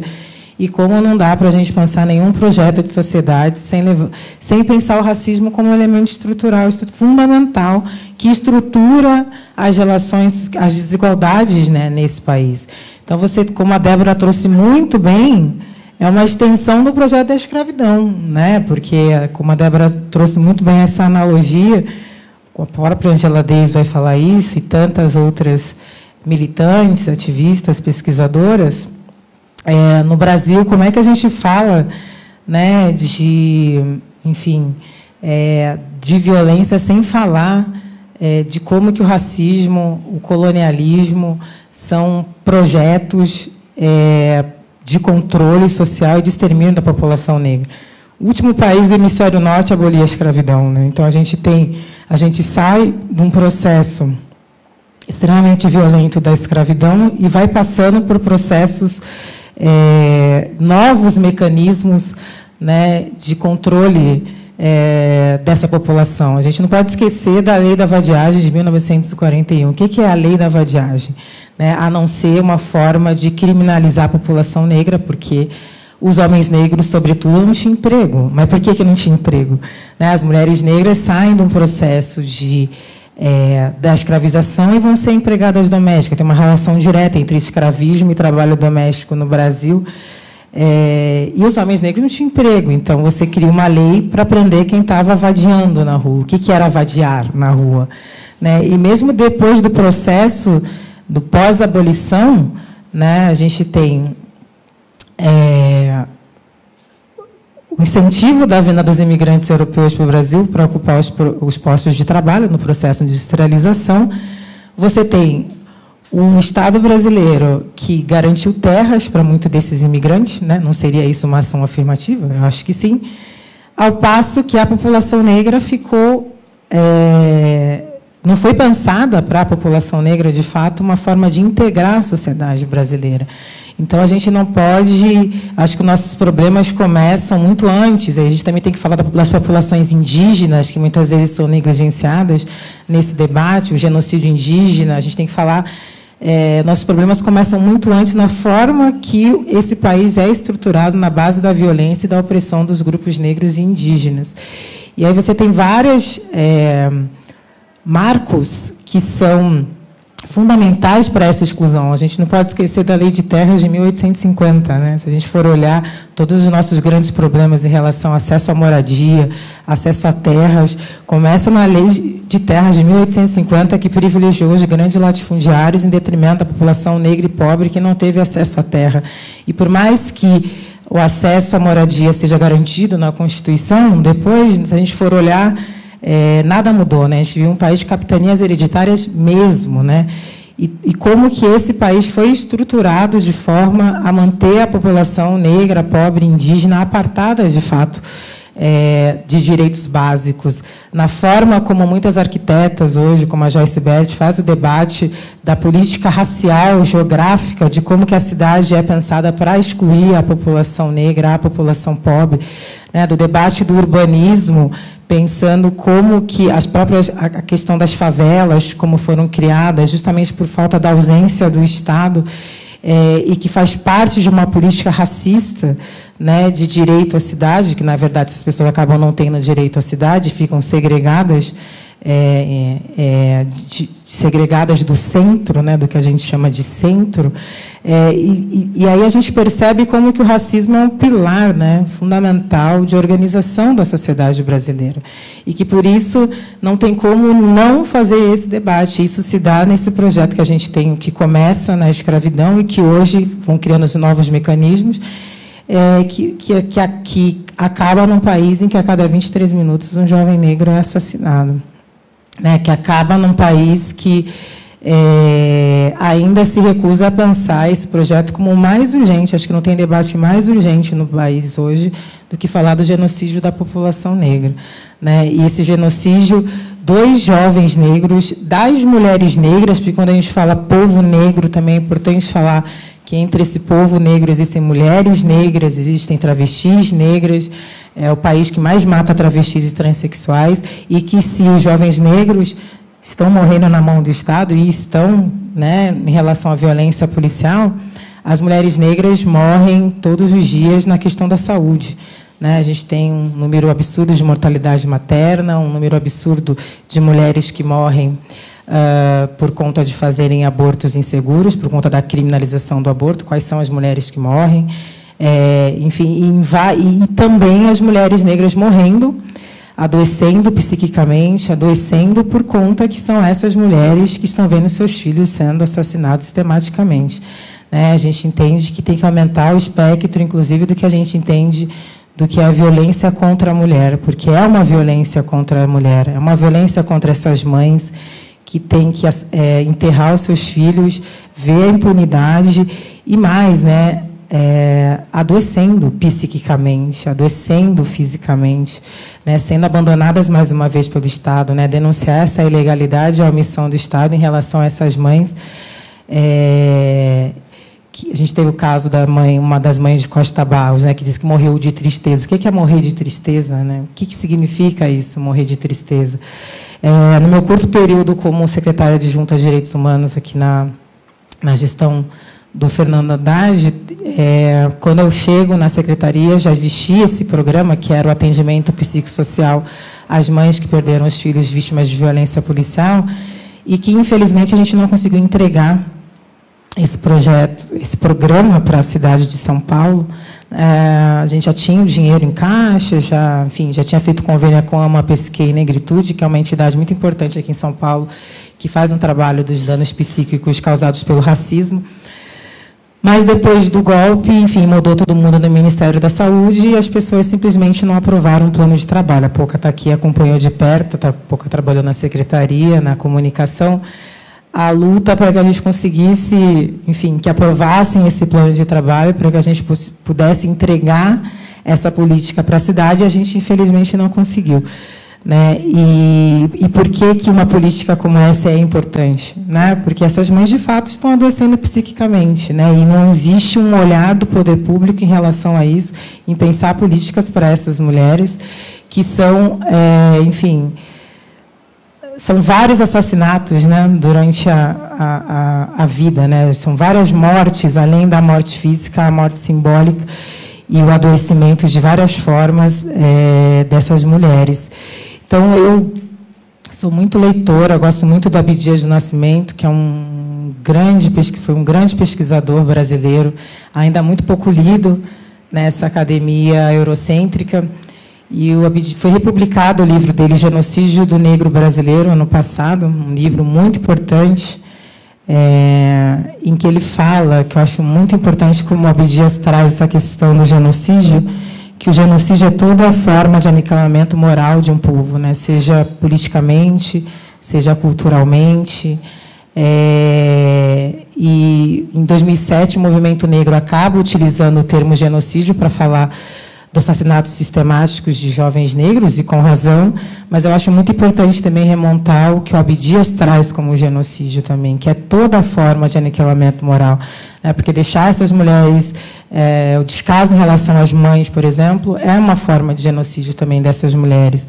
e como não dá para a gente pensar nenhum projeto de sociedade sem pensar o racismo como um elemento estrutural, fundamental, que estrutura as relações, as desigualdades, né, nesse país. Então, você, como a Débora trouxe muito bem, é uma extensão do projeto da escravidão, né? Porque, como a Débora trouxe muito bem essa analogia, a própria Angela Davis vai falar isso, e tantas outras militantes, ativistas, pesquisadoras, no Brasil, como é que a gente fala, né, enfim, de violência sem falar de como que o racismo, o colonialismo são projetos de controle social e de extermínio da população negra. O último país do hemisfério norte a abolir a escravidão, né? Então, a gente sai de um processo extremamente violento da escravidão e vai passando por processos, novos mecanismos, né, de controle dessa população. A gente não pode esquecer da Lei da Vadiagem de 1941. O que é a Lei da Vadiagem? A não ser uma forma de criminalizar a população negra, porque os homens negros, sobretudo, não tinham emprego. Mas por que não tinha emprego? As mulheres negras saem de um processo da escravização e vão ser empregadas domésticas. Tem uma relação direta entre escravismo e trabalho doméstico no Brasil. E os homens negros não tinham emprego. Então, você cria uma lei para prender quem estava vadiando na rua. O que era vadiar na rua? E mesmo depois do processo do pós-abolição, né, a gente tem o incentivo da vinda dos imigrantes europeus para o Brasil para ocupar os postos de trabalho no processo de industrialização. Você tem um Estado brasileiro que garantiu terras para muitos desses imigrantes, né? Não seria isso uma ação afirmativa? Eu acho que sim. Ao passo que a população negra ficou... não foi pensada para a população negra, de fato, uma forma de integrar a sociedade brasileira. Então, a gente não pode... Acho que os nossos problemas começam muito antes. A gente também tem que falar das populações indígenas, que muitas vezes são negligenciadas nesse debate, o genocídio indígena. A gente tem que falar... nossos problemas começam muito antes na forma que esse país é estruturado na base da violência e da opressão dos grupos negros e indígenas. E aí você tem vários marcos que são fundamentais para essa exclusão. A gente não pode esquecer da Lei de Terras de 1850. Né? Se a gente for olhar todos os nossos grandes problemas em relação ao acesso à moradia, acesso a terras, começa na Lei de Terras de 1850, que privilegiou os grandes latifundiários em detrimento da população negra e pobre que não teve acesso à terra. E, por mais que o acesso à moradia seja garantido na Constituição, depois, se a gente for olhar nada mudou, né? A gente viu um país de capitanias hereditárias mesmo, né? E como que esse país foi estruturado de forma a manter a população negra, pobre, indígena, apartada, de fato, de direitos básicos, na forma como muitas arquitetas hoje, como a Joyce Bert, faz o debate da política racial, geográfica, de como que a cidade é pensada para excluir a população negra, a população pobre, né, do debate do urbanismo, pensando como que a questão das favelas, como foram criadas, justamente por falta da ausência do Estado, e que faz parte de uma política racista, né, de direito à cidade, que, na verdade, essas pessoas acabam não tendo direito à cidade, ficam segregadas, segregadas do centro, né, do que a gente chama de centro, e aí a gente percebe como que o racismo é um pilar, né, fundamental de organização da sociedade brasileira, e que, por isso, não tem como não fazer esse debate. Isso se dá nesse projeto que a gente tem, que começa na escravidão e que hoje vão criando os novos mecanismos, que acaba num país em que a cada 23 minutos um jovem negro é assassinado, né, que acaba num país que ainda se recusa a pensar esse projeto como o mais urgente. Acho que não tem debate mais urgente no país hoje do que falar do genocídio da população negra, né? E esse genocídio dos jovens negros, das mulheres negras, porque quando a gente fala povo negro, também é importante falar que entre esse povo negro existem mulheres negras, existem travestis negras, é o país que mais mata travestis e transexuais, e que, se os jovens negros estão morrendo na mão do Estado, e estão, né, em relação à violência policial, as mulheres negras morrem todos os dias na questão da saúde, né? A gente tem um número absurdo de mortalidade materna, um número absurdo de mulheres que morrem por conta de fazerem abortos inseguros, por conta da criminalização do aborto. Quais são as mulheres que morrem? Enfim, e também as mulheres negras morrendo, adoecendo psiquicamente, adoecendo por conta que são essas mulheres que estão vendo seus filhos sendo assassinados sistematicamente, né? A gente entende que tem que aumentar o espectro, inclusive, do que a gente entende do que é a violência contra a mulher, porque é uma violência contra a mulher, é uma violência contra essas mães que têm que enterrar os seus filhos, ver a impunidade e mais, né, adoecendo psiquicamente, adoecendo fisicamente, né, sendo abandonadas mais uma vez pelo Estado, né, denunciar essa ilegalidade e a omissão do Estado em relação a essas mães. Que a gente teve o caso da mãe, uma das mães de Costa Barros, né, que disse que morreu de tristeza. O que é morrer de tristeza, né? O que significa isso, morrer de tristeza? No meu curto período como secretária adjunta de Direitos Humanos aqui na gestão do Fernando Haddad, quando eu chego na secretaria, já existia esse programa, que era o atendimento psicossocial às mães que perderam os filhos vítimas de violência policial, e que, infelizmente, a gente não conseguiu entregar esse projeto, esse programa para a cidade de São Paulo. A gente já tinha o dinheiro em caixa, já tinha feito convênio com a Pesquei Negritude, que é uma entidade muito importante aqui em São Paulo, que faz um trabalho dos danos psíquicos causados pelo racismo. Mas, depois do golpe, enfim, mudou todo mundo no Ministério da Saúde e as pessoas simplesmente não aprovaram um plano de trabalho. A Poca está aqui, acompanhou de perto, a Poca trabalhou na secretaria, na comunicação, a luta para que a gente conseguisse, enfim, que aprovassem esse plano de trabalho, para que a gente pudesse entregar essa política para a cidade, e a gente, infelizmente, não conseguiu, né? E por que uma política como essa é importante, né? Porque essas mães, de fato, estão adoecendo psiquicamente, né? E não existe um olhar do poder público em relação a isso, em pensar políticas para essas mulheres, que são, enfim, são vários assassinatos, né, durante a vida, né? São várias mortes, além da morte física, a morte simbólica e o adoecimento de várias formas dessas mulheres. Então, eu sou muito leitora, gosto muito do Abdias do Nascimento, que é foi um grande pesquisador brasileiro, ainda muito pouco lido nessa academia eurocêntrica. E foi republicado o livro dele, Genocídio do Negro Brasileiro, ano passado, um livro muito importante, em que ele fala, que eu acho muito importante como o Abdias traz essa questão do genocídio, que o genocídio é toda forma de aniquilamento moral de um povo, né? Seja politicamente, seja culturalmente. E, em 2007, o movimento negro acaba utilizando o termo genocídio para falar dos assassinatos sistemáticos de jovens negros, e com razão, mas eu acho muito importante também remontar o que o Abdias traz como genocídio também, que é toda forma de aniquilamento moral, né? Porque deixar essas mulheres, o descaso em relação às mães, por exemplo, é uma forma de genocídio também dessas mulheres.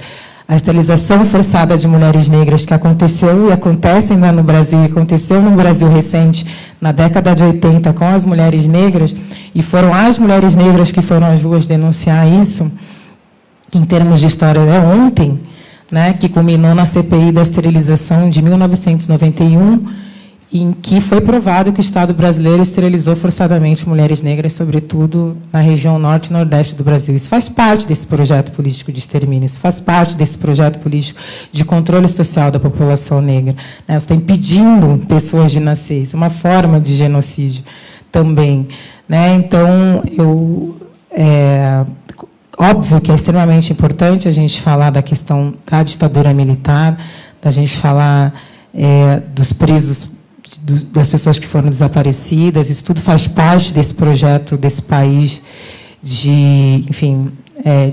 A esterilização forçada de mulheres negras que aconteceu e acontece ainda no Brasil, e aconteceu no Brasil recente, na década de 80, com as mulheres negras, e foram as mulheres negras que foram às ruas denunciar isso, que, em termos de história, é ontem, né, que culminou na CPI da esterilização de 1991, em que foi provado que o Estado brasileiro esterilizou forçadamente mulheres negras, sobretudo na região norte e nordeste do Brasil. Isso faz parte desse projeto político de extermínio, isso faz parte desse projeto político de controle social da população negra, né? Você está impedindo pessoas de nascer, isso é uma forma de genocídio também, né? Então, óbvio que é extremamente importante a gente falar da questão da ditadura militar, da gente falar dos presos, das pessoas que foram desaparecidas. Isso tudo faz parte desse projeto, desse país, enfim,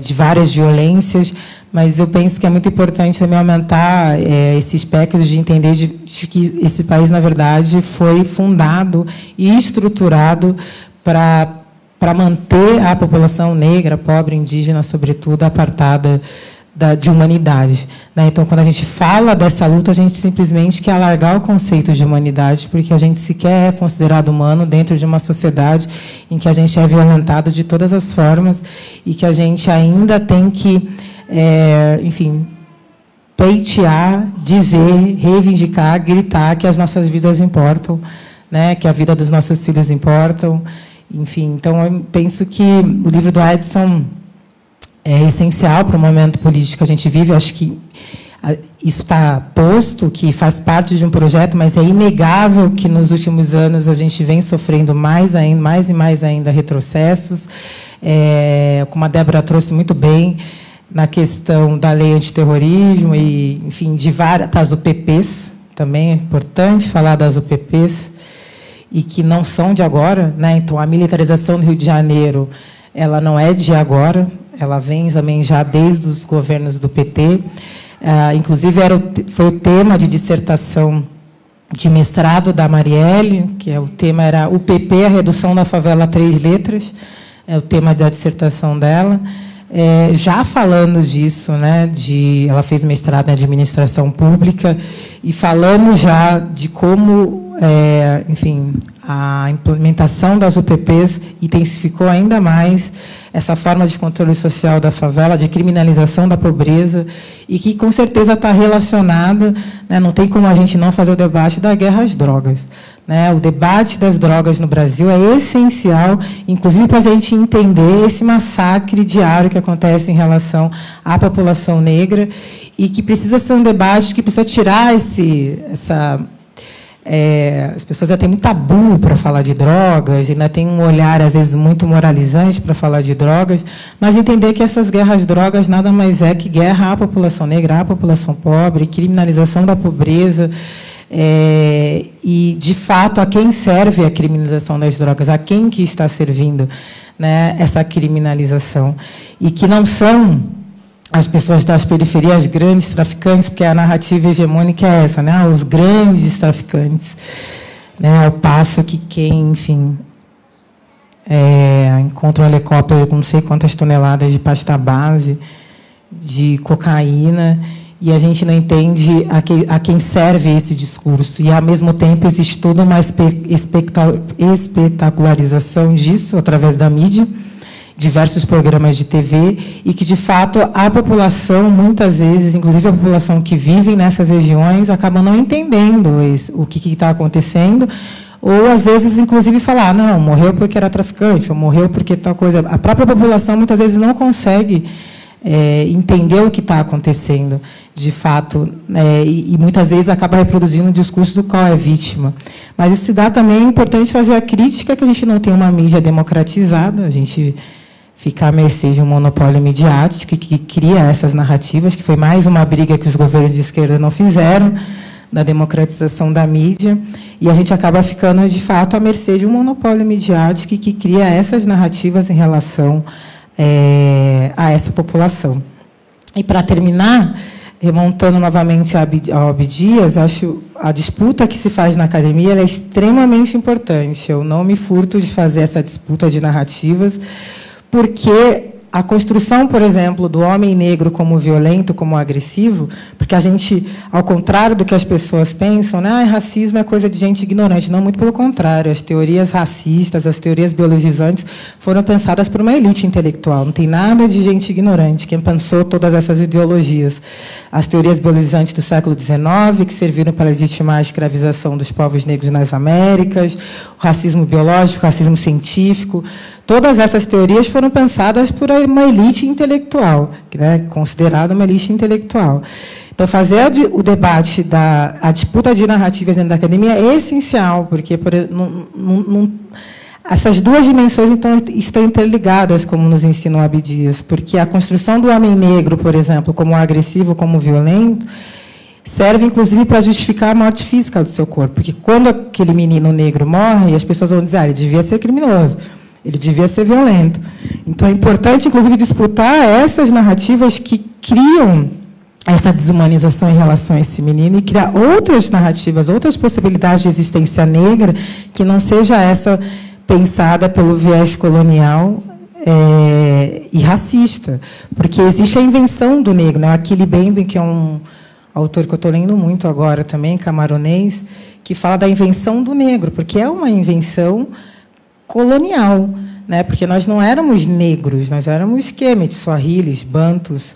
de várias violências, mas eu penso que é muito importante também aumentar esse espectro de entender de que esse país, na verdade, foi fundado e estruturado para manter a população negra, pobre, indígena, sobretudo, apartada de humanidade, né? Então, quando a gente fala dessa luta, a gente simplesmente quer alargar o conceito de humanidade, porque a gente sequer é considerado humano dentro de uma sociedade em que a gente é violentado de todas as formas e que a gente ainda tem que, enfim, pleitear, dizer, reivindicar, gritar que as nossas vidas importam, né? Que a vida dos nossos filhos importam. Enfim, então, eu penso que o livro do Edson é essencial para o momento político que a gente vive. Eu acho que isso está posto, que faz parte de um projeto, mas é inegável que, nos últimos anos, a gente vem sofrendo mais e mais ainda retrocessos, como a Débora trouxe muito bem, na questão da lei antiterrorismo e, enfim, de várias UPPs, também é importante falar das UPPs, e que não são de agora, né? Então, a militarização do Rio de Janeiro, ela não é de agora, ela vem também já desde os governos do PT. Inclusive, foi o tema de dissertação de mestrado da Marielle, que o tema era o PP, a redução da favela a 3 letras, é o tema da dissertação dela. Já falando disso, né, ela fez mestrado em administração pública, e falando já de como, enfim, a implementação das UPPs intensificou ainda mais essa forma de controle social da favela, de criminalização da pobreza, e que, com certeza, está relacionada, né, não tem como a gente não fazer o debate da guerra às drogas, né? O debate das drogas no Brasil é essencial, inclusive para a gente entender esse massacre diário que acontece em relação à população negra, e que precisa ser um debate que precisa tirar as pessoas já têm muito tabu para falar de drogas, ainda tem um olhar, às vezes, muito moralizante para falar de drogas, mas entender que essas guerras às drogas nada mais é que guerra à população negra, à população pobre, criminalização da pobreza, e, de fato, a quem serve a criminalização das drogas, a quem que está servindo, né, essa criminalização, e que não são as pessoas das periferias, grandes traficantes, porque a narrativa hegemônica é essa, né? Os grandes traficantes, né? Ao passo que quem, enfim, encontra um helicóptero com não sei quantas toneladas de pasta base, de cocaína, e a gente não entende a quem serve esse discurso. E, ao mesmo tempo, existe toda uma espetacularização disso através da mídia, diversos programas de TV, e que, de fato, a população, muitas vezes, inclusive a população que vive nessas regiões, acaba não entendendo o que está acontecendo, ou, às vezes, inclusive, falar, não, morreu porque era traficante, ou morreu porque tal coisa. A própria população, muitas vezes, não consegue entender o que está acontecendo, de fato, e muitas vezes acaba reproduzindo o discurso do qual é vítima. Mas isso se dá também, é importante fazer a crítica, que a gente não tem uma mídia democratizada, a gente ficar à mercê de um monopólio midiático que cria essas narrativas, que foi mais uma briga que os governos de esquerda não fizeram, da democratização da mídia, e a gente acaba ficando, de fato, à mercê de um monopólio midiático que cria essas narrativas em relação a essa população. E, para terminar, remontando novamente ao Abdias, acho a disputa que se faz na academia ela é extremamente importante. Eu não me furto de fazer essa disputa de narrativas, porque a construção, por exemplo, do homem negro como violento, como agressivo, porque a gente, ao contrário do que as pessoas pensam, né, racismo é coisa de gente ignorante. Não, muito pelo contrário. As teorias racistas, as teorias biologizantes foram pensadas por uma elite intelectual. Não tem nada de gente ignorante. Quem pensou todas essas ideologias? As teorias biologizantes do século XIX, que serviram para legitimar a escravização dos povos negros nas Américas, o racismo biológico, o racismo científico. Todas essas teorias foram pensadas por uma elite intelectual, né, considerada uma elite intelectual. Então, fazer o debate, a disputa de narrativas dentro da academia é essencial, porque essas duas dimensões então, estão interligadas, como nos ensinou Abdias, porque a construção do homem negro, por exemplo, como agressivo, como violento, serve, inclusive, para justificar a morte física do seu corpo. Porque quando aquele menino negro morre, as pessoas vão dizer, ele devia ser criminoso. Ele devia ser violento. Então, é importante, inclusive, disputar essas narrativas que criam essa desumanização em relação a esse menino e criar outras narrativas, outras possibilidades de existência negra que não seja essa pensada pelo viés colonial e racista. Porque existe a invenção do negro. Né? Achille Mbembe, que é um autor que eu estou lendo muito agora também, camaronês, que fala da invenção do negro, porque é uma invenção colonial, né? Porque nós não éramos negros, nós éramos quemetes, suahilis, bantus.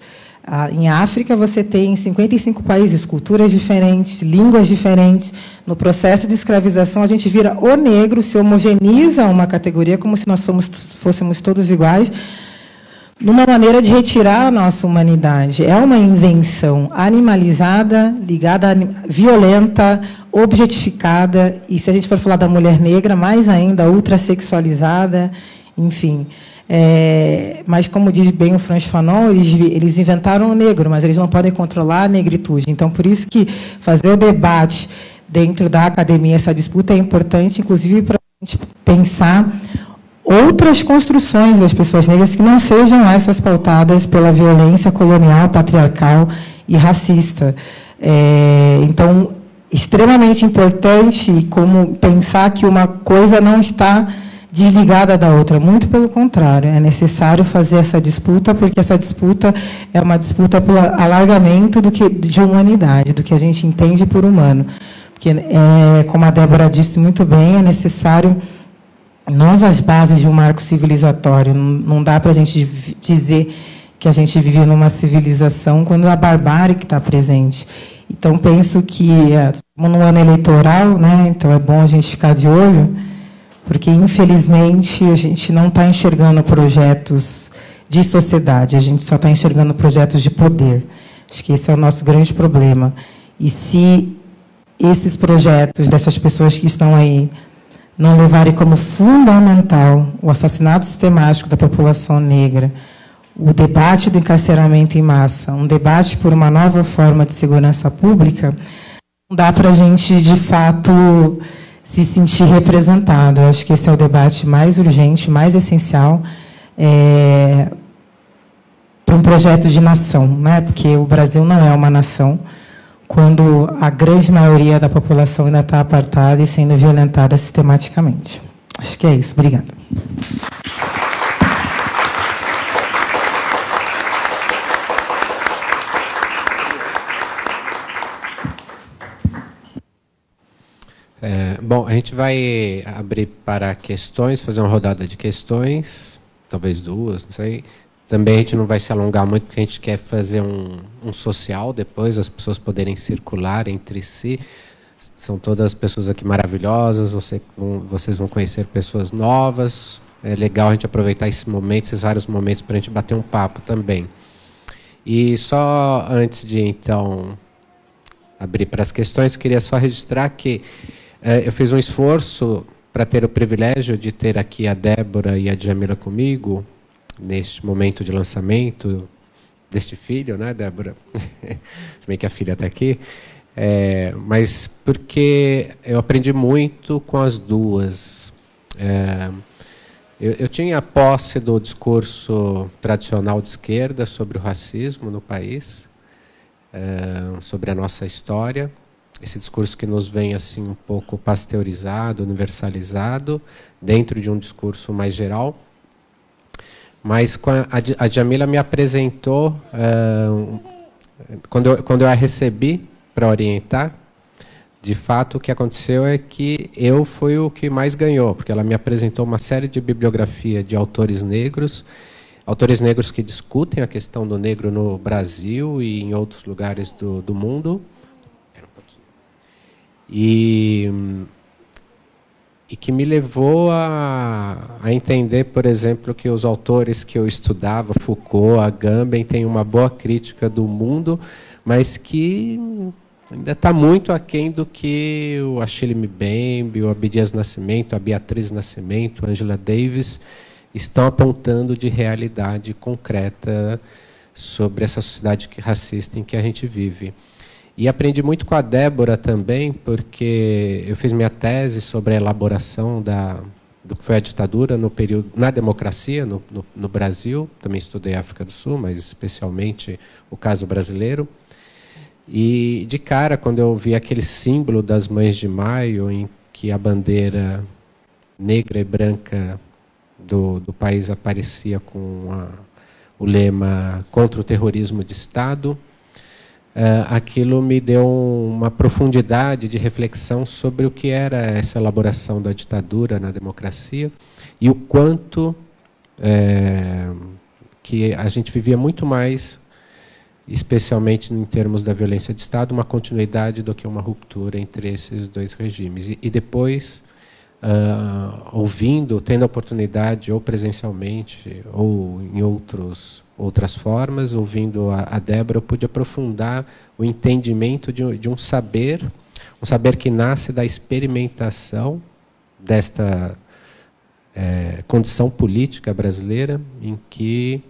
Em África, você tem 55 países, culturas diferentes, línguas diferentes. No processo de escravização, a gente vira o negro, se homogeneiza uma categoria como se nós fôssemos todos iguais, numa maneira de retirar a nossa humanidade. É uma invenção animalizada, ligada, violenta, objetificada, e, se a gente for falar da mulher negra, mais ainda, ultrassexualizada, enfim. Mas, como diz bem o Frantz Fanon, eles inventaram o negro, mas eles não podem controlar a negritude. Então, por isso que fazer o debate dentro da academia, essa disputa é importante, inclusive, para a gente pensar outras construções das pessoas negras que não sejam essas pautadas pela violência colonial, patriarcal e racista. Então, extremamente importante como pensar que uma coisa não está desligada da outra. Muito pelo contrário, é necessário fazer essa disputa, porque essa disputa é uma disputa pelo alargamento de humanidade, do que a gente entende por humano. Porque, como a Débora disse muito bem, é necessário novas bases de um marco civilizatório. Não dá para a gente dizer que a gente vive numa civilização quando a barbárie que está presente. Então, penso que, no ano eleitoral, né, então é bom a gente ficar de olho, porque, infelizmente, a gente não está enxergando projetos de sociedade, a gente só está enxergando projetos de poder. Acho que esse é o nosso grande problema. E se esses projetos dessas pessoas que estão aí não levarem como fundamental o assassinato sistemático da população negra, o debate do encarceramento em massa, um debate por uma nova forma de segurança pública, não dá para a gente, de fato, se sentir representado. Eu acho que esse é o debate mais urgente, mais essencial para um projeto de nação, né? Porque o Brasil não é uma nação quando a grande maioria da população ainda está apartada e sendo violentada sistematicamente. Acho que é isso. Obrigada. Bom, a gente vai abrir para questões, fazer uma rodada de questões, talvez duas, não sei. Também a gente não vai se alongar muito, porque a gente quer fazer um social depois, as pessoas poderem circular entre si. São todas pessoas aqui maravilhosas, vocês vão conhecer pessoas novas. É legal a gente aproveitar esses vários momentos, para a gente bater um papo também. E só antes de, então, abrir para as questões, queria só registrar que eu fiz um esforço para ter o privilégio de ter aqui a Débora e a Djamila comigo, neste momento de lançamento deste filho, né, Débora? Se bem que a filha está aqui. Mas porque eu aprendi muito com as duas. Eu tinha posse do discurso tradicional de esquerda sobre o racismo no país, sobre a nossa história, esse discurso que nos vem assim um pouco pasteurizado, universalizado, dentro de um discurso mais geral. Mas a Djamila me apresentou, quando eu a recebi para orientar, de fato o que aconteceu é que eu fui o que mais ganhou, porque ela me apresentou uma série de bibliografia de autores negros que discutem a questão do negro no Brasil e em outros lugares do mundo. E que me levou a entender, por exemplo, que os autores que eu estudava, Foucault, Agamben, têm uma boa crítica do mundo, mas que ainda está muito aquém do que o Achille Mbembe, o Abdias Nascimento, a Beatriz Nascimento, a Angela Davis estão apontando de realidade concreta sobre essa sociedade racista em que a gente vive. E aprendi muito com a Débora também, porque eu fiz minha tese sobre a elaboração do que foi a ditadura no período, na democracia no Brasil. Também estudei África do Sul, mas especialmente o caso brasileiro. E, de cara, quando eu vi aquele símbolo das Mães de Maio, em que a bandeira negra e branca do país aparecia com o lema contra o terrorismo de Estado, aquilo me deu uma profundidade de reflexão sobre o que era essa elaboração da ditadura na democracia e o quanto que a gente vivia muito mais, especialmente em termos da violência de Estado, uma continuidade do que uma ruptura entre esses dois regimes. E depois, tendo a oportunidade, ou presencialmente, ou em outras formas, ouvindo a Débora, eu pude aprofundar o entendimento de um saber que nasce da experimentação desta condição política brasileira, em que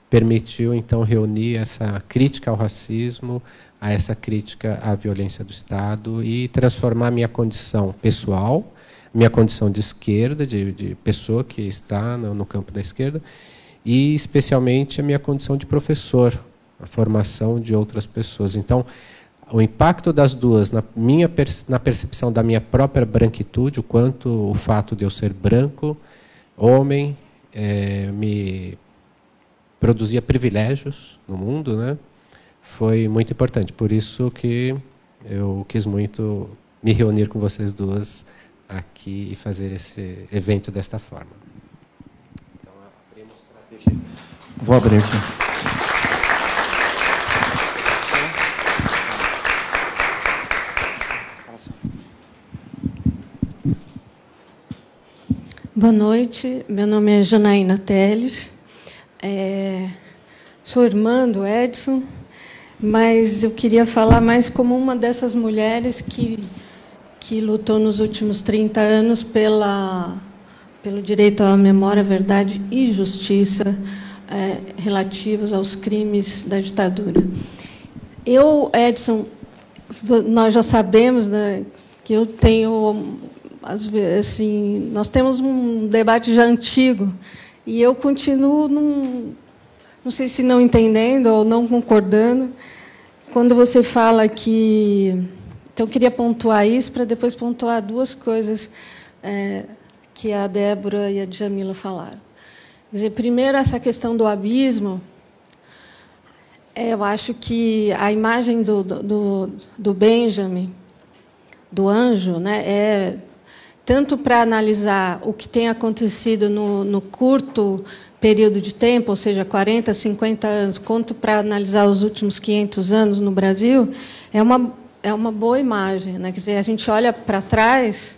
permitiu, então, reunir essa crítica ao racismo, a essa crítica à violência do Estado e transformar a minha condição pessoal, minha condição de esquerda, de pessoa que está no campo da esquerda, e especialmente a minha condição de professor, a formação de outras pessoas. Então, o impacto das duas na percepção da minha própria branquitude, o quanto o fato de eu ser branco, homem, me produzia privilégios no mundo, né? Foi muito importante. Por isso que eu quis muito me reunir com vocês duas aqui e fazer esse evento desta forma. Então, abrimos para... Vou abrir aqui. Boa noite, meu nome é Janaína Teles, sou irmã do Edson, mas eu queria falar mais como uma dessas mulheres que lutou nos últimos 30 anos pelo direito à memória, verdade e justiça relativos aos crimes da ditadura. Edson, nós já sabemos, né, que eu tenho... Assim, nós temos um debate já antigo e eu continuo, não sei se não entendendo ou não concordando, quando você fala que... Então, eu queria pontuar isso para depois pontuar duas coisas que a Débora e a Djamila falaram. Quer dizer, primeiro, essa questão do abismo. Eu acho que a imagem do Benjamin, do anjo, né, tanto para analisar o que tem acontecido no curto período de tempo, ou seja, 40, 50 anos, quanto para analisar os últimos 500 anos no Brasil, é uma boa imagem, né? Quer dizer, a gente olha para trás,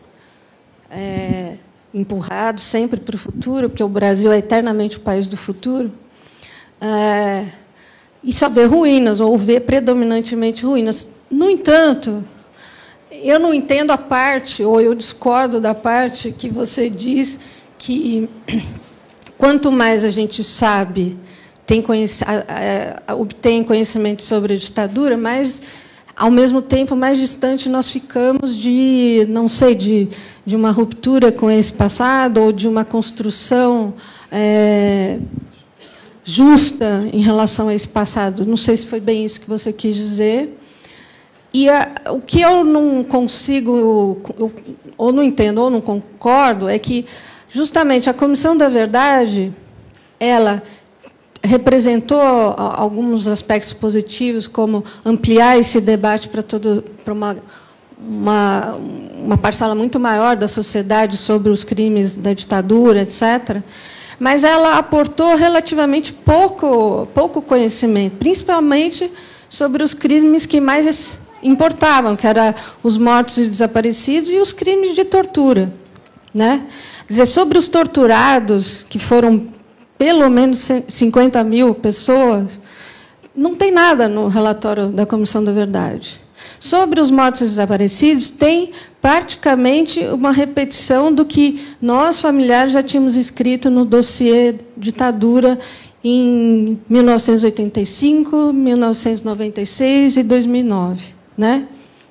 empurrado sempre para o futuro, porque o Brasil é eternamente o país do futuro, e só vê ruínas, ou vê predominantemente ruínas. No entanto, eu não entendo a parte, ou eu discordo da parte que você diz que quanto mais a gente sabe, obtém conhecimento sobre a ditadura, mais, ao mesmo tempo, mais distante nós ficamos de, não sei, de uma ruptura com esse passado ou de uma construção justa em relação a esse passado. Não sei se foi bem isso que você quis dizer. E o que eu não consigo, ou não entendo, ou não concordo, é que, justamente, a Comissão da Verdade, ela representou alguns aspectos positivos, como ampliar esse debate para uma parcela muito maior da sociedade sobre os crimes da ditadura, etc., mas ela aportou relativamente pouco conhecimento, principalmente sobre os crimes que mais importavam, que eram os mortos e desaparecidos e os crimes de tortura, né? Quer dizer, sobre os torturados, que foram pelo menos 50 mil pessoas, não tem nada no relatório da Comissão da Verdade. Sobre os mortos e desaparecidos, tem praticamente uma repetição do que nós, familiares, já tínhamos escrito no dossiê ditadura em 1985, 1996 e 2009. Né?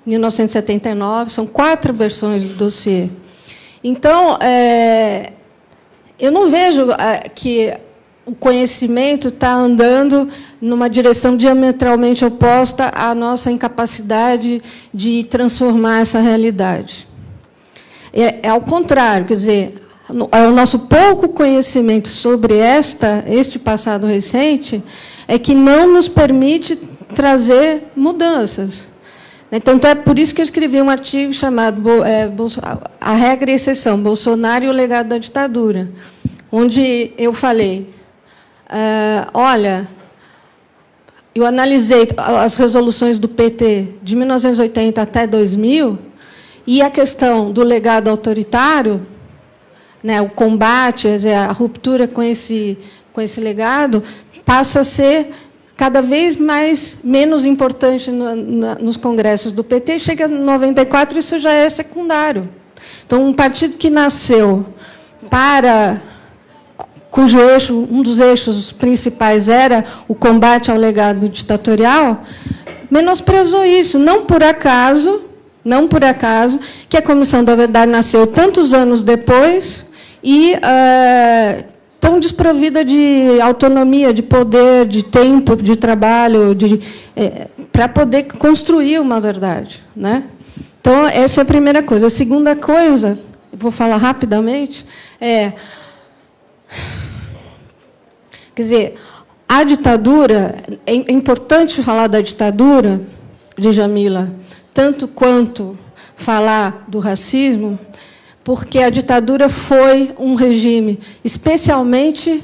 1979, são 4 versões do dossiê. Então, eu não vejo que o conhecimento está andando numa direção diametralmente oposta à nossa incapacidade de transformar essa realidade. É ao contrário, quer dizer, o nosso pouco conhecimento sobre este passado recente é que não nos permite trazer mudanças. Tanto é por isso que eu escrevi um artigo chamado A Regra e a Exceção, Bolsonaro e o Legado da Ditadura, onde eu falei, olha, eu analisei as resoluções do PT de 1980 até 2000, e a questão do legado autoritário, né, o combate, a ruptura com esse legado, passa a ser cada vez menos importante nos congressos do PT, chega em 94, isso já é secundário. Então, um partido que nasceu cujo eixo, um dos eixos principais era o combate ao legado ditatorial, menosprezou isso. Não por acaso que a Comissão da Verdade nasceu tantos anos depois e tão desprovida de autonomia, de poder, de tempo, de trabalho, para poder construir uma verdade, né? Então, essa é a primeira coisa. A segunda coisa, vou falar rapidamente, quer dizer, a ditadura, é importante falar da ditadura, Djamila, tanto quanto falar do racismo, porque a ditadura foi um regime especialmente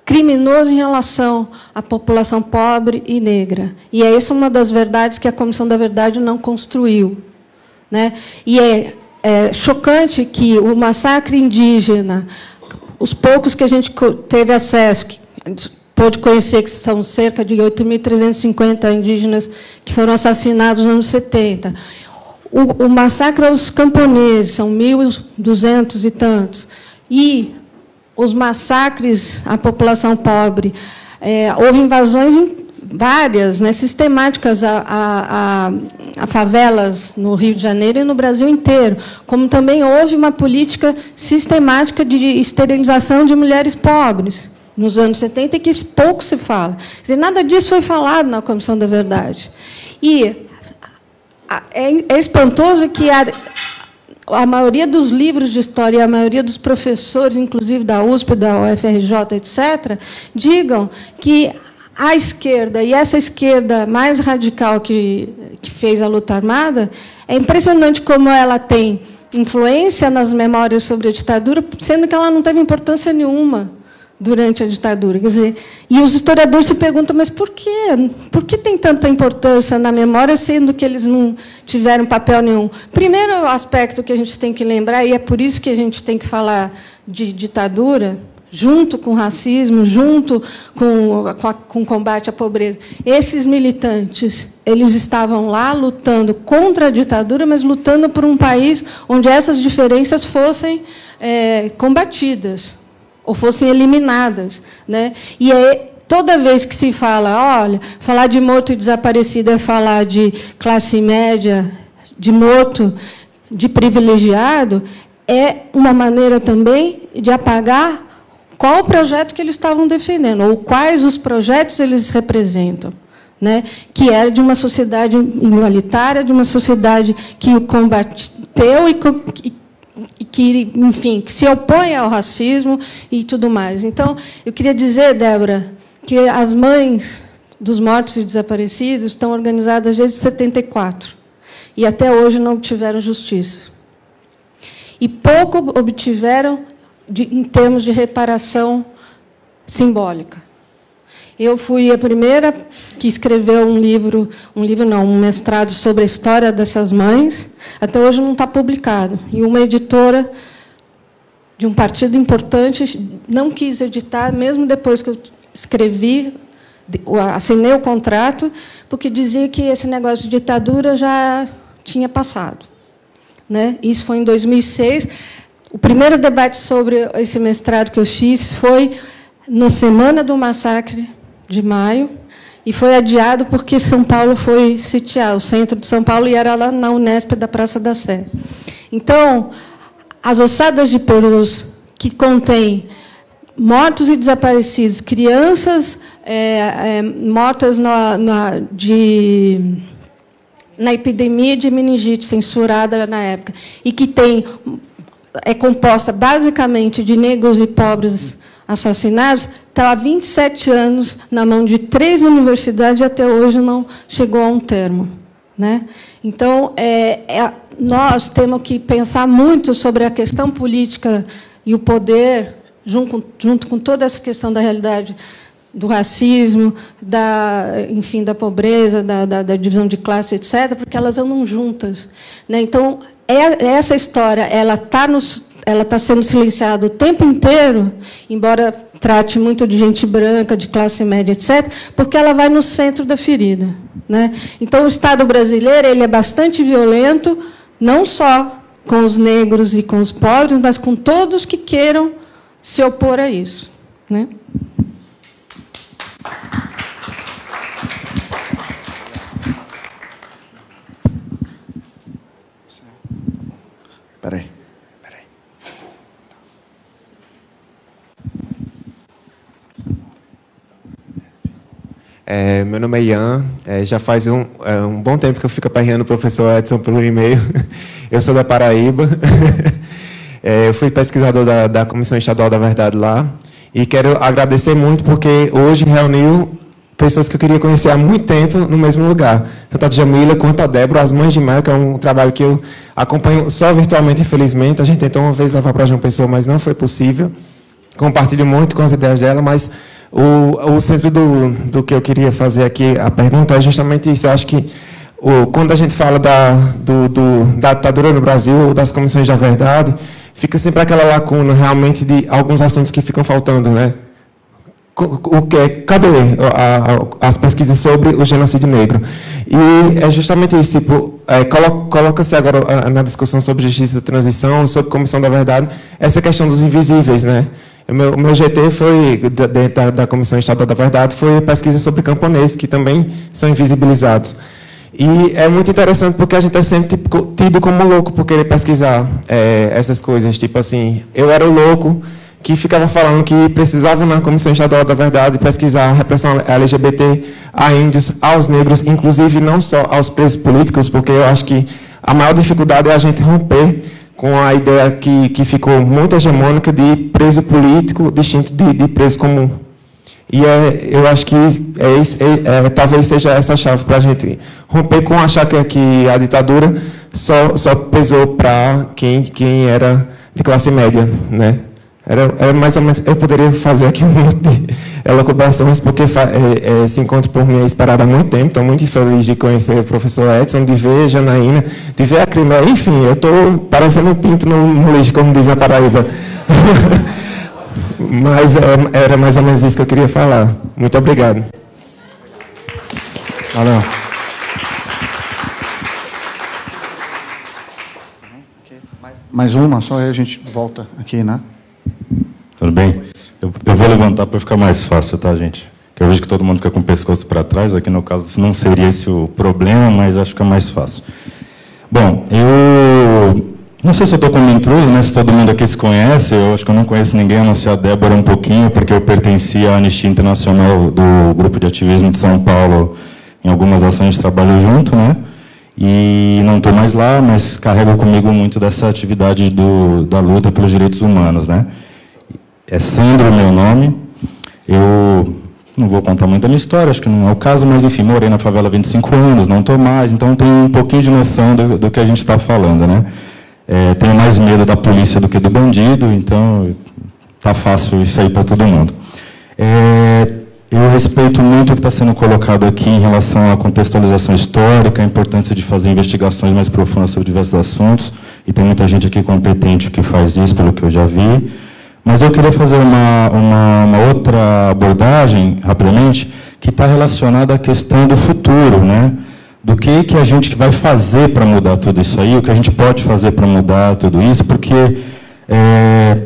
criminoso em relação à população pobre e negra. E essa é uma das verdades que a Comissão da Verdade não construiu, né? E é chocante que o massacre indígena, os poucos que a gente teve acesso, que pôde conhecer, que são cerca de 8.350 indígenas que foram assassinados nos anos 70, o massacre aos camponeses, são 1.200 e tantos, e os massacres à população pobre, houve invasões várias, né, sistemáticas a favelas no Rio de Janeiro e no Brasil inteiro, como também houve uma política sistemática de esterilização de mulheres pobres nos anos 70, e que pouco se fala. Quer dizer, nada disso foi falado na Comissão da Verdade. E é espantoso que a maioria dos livros de história, a maioria dos professores, inclusive da USP, da UFRJ, etc., digam que a esquerda, e essa esquerda mais radical que fez a luta armada, é impressionante como ela tem influência nas memórias sobre a ditadura, sendo que ela não teve importância nenhuma durante a ditadura. Quer dizer, e os historiadores se perguntam, mas por quê? Por que tem tanta importância na memória, sendo que eles não tiveram papel nenhum? Primeiro aspecto que a gente tem que lembrar, e é por isso que a gente tem que falar de ditadura, junto com o racismo, junto com o combate à pobreza. Esses militantes, eles estavam lá lutando contra a ditadura, mas lutando por um país onde essas diferenças fossem combatidas ou fossem eliminadas, né? E toda vez que se fala, olha, falar de morto e desaparecido é falar de classe média, de morto, de privilegiado, é uma maneira também de apagar qual o projeto que eles estavam defendendo, ou quais os projetos eles representam, né? Que era de uma sociedade igualitária, de uma sociedade que o combateu e que, enfim, que se opõe ao racismo e tudo mais. Então, eu queria dizer, Débora, que as mães dos mortos e desaparecidos estão organizadas desde 74 e até hoje não obtiveram justiça. E pouco obtiveram em termos de reparação simbólica. Eu fui a primeira que escreveu um mestrado sobre a história dessas mães. Até hoje não está publicado. E uma editora de um partido importante não quis editar, mesmo depois que eu escrevi, assinei o contrato, porque dizia que esse negócio de ditadura já tinha passado, né? Isso foi em 2006. O primeiro debate sobre esse mestrado que eu fiz foi na semana do massacre de maio, e foi adiado porque São Paulo foi sitiar, o centro de São Paulo, e era lá na Unesp da Praça da Sé. Então, as ossadas de Perus, que contêm mortos e desaparecidos, crianças mortas na epidemia de meningite censurada na época, e que é composta basicamente de negros e pobres assassinados, está há 27 anos na mão de 3 universidades e até hoje não chegou a um termo, né? Então, nós temos que pensar muito sobre a questão política e o poder, junto com toda essa questão da realidade do racismo, enfim, da pobreza, da divisão de classe, etc., porque elas andam juntas, né? Então, essa história ela está sendo silenciada o tempo inteiro, embora trate muito de gente branca, de classe média, etc., porque ela vai no centro da ferida, né? Então, o Estado brasileiro ele é bastante violento, não só com os negros e com os pobres, mas com todos que queiram se opor a isso, né? Peraí. Meu nome é Ian, já faz um bom tempo que eu fico aperreando o professor Edson pelo e-mail. Eu sou da Paraíba, eu fui pesquisador da Comissão Estadual da Verdade lá, e quero agradecer muito porque hoje reuniu pessoas que eu queria conhecer há muito tempo no mesmo lugar. Tanto a Djamila quanto a Débora, as Mães de Maio, que é um trabalho que eu acompanho só virtualmente, infelizmente. A gente tentou uma vez levar para João Pessoa, mas não foi possível. Compartilho muito com as ideias dela, mas o centro do que eu queria fazer aqui, a pergunta, é justamente isso. Eu acho que quando a gente fala da ditadura no Brasil, das comissões da verdade, fica sempre aquela lacuna, realmente, de alguns assuntos que ficam faltando, né? Cadê as pesquisas sobre o genocídio negro? E é justamente isso, tipo, coloca-se agora na discussão sobre justiça de transição, sobre comissão da verdade, essa questão dos invisíveis, né? O meu GT foi, dentro da Comissão Estadual da Verdade, foi pesquisa sobre camponeses, que também são invisibilizados. E é muito interessante porque a gente é sempre tido como louco por querer pesquisar essas coisas. Tipo assim, eu era o louco que ficava falando que precisava, na Comissão Estadual da Verdade, pesquisar a repressão LGBT a índios, aos negros, inclusive não só aos presos políticos, porque eu acho que a maior dificuldade é a gente romper com a ideia que ficou muito hegemônica de preso político distinto de preso comum. E eu acho que talvez seja essa chave para a gente romper com achar que a ditadura só pesou para quem era de classe média, né? Era mais ou menos. Eu poderia fazer aqui um monte de elucubrações, porque esse encontro por mim é esperado há muito tempo. Estou muito feliz de conhecer o professor Edson, de ver a Janaína, de ver a Crima. Enfim, eu estou parecendo um pinto no lixo, como diz a Paraíba. Mas era mais ou menos isso que eu queria falar. Muito obrigado. Valeu. Mais uma, só aí a gente volta aqui, né? Tudo bem? Eu vou levantar para ficar mais fácil, tá, gente? Que eu vejo que todo mundo fica com o pescoço para trás. Aqui, no caso, não seria esse o problema, mas acho que fica mais fácil. Bom, eu não sei se eu estou como intruso, né? Se todo mundo aqui se conhece. Eu acho que eu não conheço ninguém, a não ser a Débora um pouquinho, porque eu pertencia à Anistia Internacional do Grupo de Ativismo de São Paulo. Em algumas ações de trabalho junto, né? E não estou mais lá, mas carrego comigo muito dessa atividade da luta pelos direitos humanos, né? É Sandro o meu nome. Eu não vou contar muito a minha história, acho que não é o caso, mas, enfim, morei na favela há 25 anos, não estou mais, então tenho um pouquinho de noção do que a gente está falando, né? Tenho mais medo da polícia do que do bandido, então está fácil isso aí para todo mundo. Eu respeito muito o que está sendo colocado aqui em relação à contextualização histórica, a importância de fazer investigações mais profundas sobre diversos assuntos, e tem muita gente aqui competente que faz isso, pelo que eu já vi. Mas eu queria fazer uma outra abordagem, rapidamente, que está relacionada à questão do futuro, né? Do que a gente vai fazer para mudar tudo isso aí, o que a gente pode fazer para mudar tudo isso, porque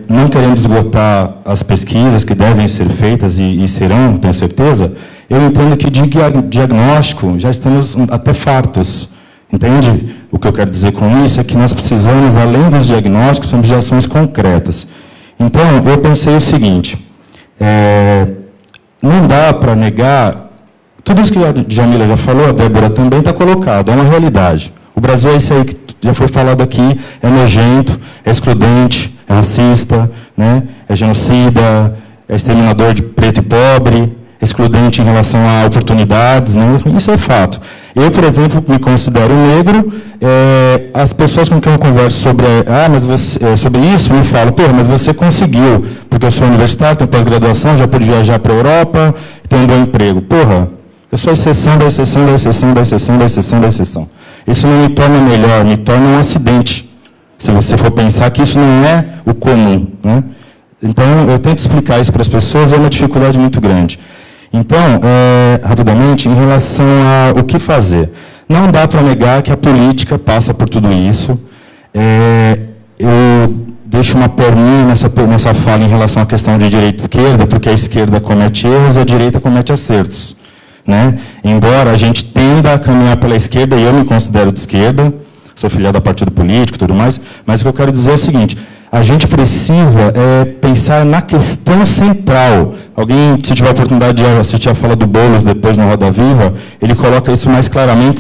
não querendo esgotar as pesquisas que devem ser feitas e serão, tenho certeza, eu entendo que de diagnóstico já estamos até fartos. Entende? O que eu quero dizer com isso é que nós precisamos, além dos diagnósticos, de ações concretas. Então, eu pensei o seguinte, não dá para negar, tudo isso que a Djamila já falou, a Débora também está colocado, é uma realidade. O Brasil é isso aí que já foi falado aqui, é nojento, é excludente, é racista, né? É genocida, é exterminador de preto e pobre, excludente em relação a oportunidades, né? Isso é fato. Eu, por exemplo, me considero negro, as pessoas com quem eu converso sobre isso me falam, pô, mas você conseguiu, porque eu sou universitário, tenho pós-graduação, já pude viajar para a Europa, tenho um bom emprego. Porra, eu sou a exceção da exceção da exceção da exceção da exceção da exceção. Isso não me torna melhor, me torna um acidente. Se você for pensar que isso não é o comum, né? Então, eu tento explicar isso para as pessoas, é uma dificuldade muito grande. Então, rapidamente, em relação ao que fazer. Não dá para negar que a política passa por tudo isso. Eu deixo uma perninha nessa fala em relação à questão de direita e esquerda, porque a esquerda comete erros e a direita comete acertos. Né? Embora a gente tenda a caminhar pela esquerda, e eu me considero de esquerda, sou filiado a partido político e tudo mais, mas o que eu quero dizer é o seguinte, a gente precisa pensar na questão central. Alguém, se tiver a oportunidade de assistir a fala do Boulos depois no Roda Viva, ele coloca isso mais claramente,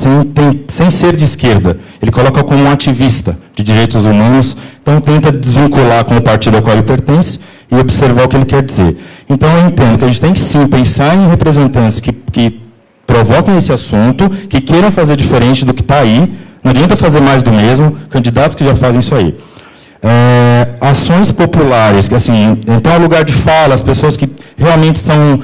sem ser de esquerda. Ele coloca como um ativista de direitos humanos, então tenta desvincular com o partido ao qual ele pertence e observar o que ele quer dizer. Então, eu entendo que a gente tem que, sim, pensar em representantes que provoquem esse assunto, que queiram fazer diferente do que está aí. Não adianta fazer mais do mesmo, candidatos que já fazem isso aí. Ações populares, que assim, então é lugar de fala, as pessoas que realmente são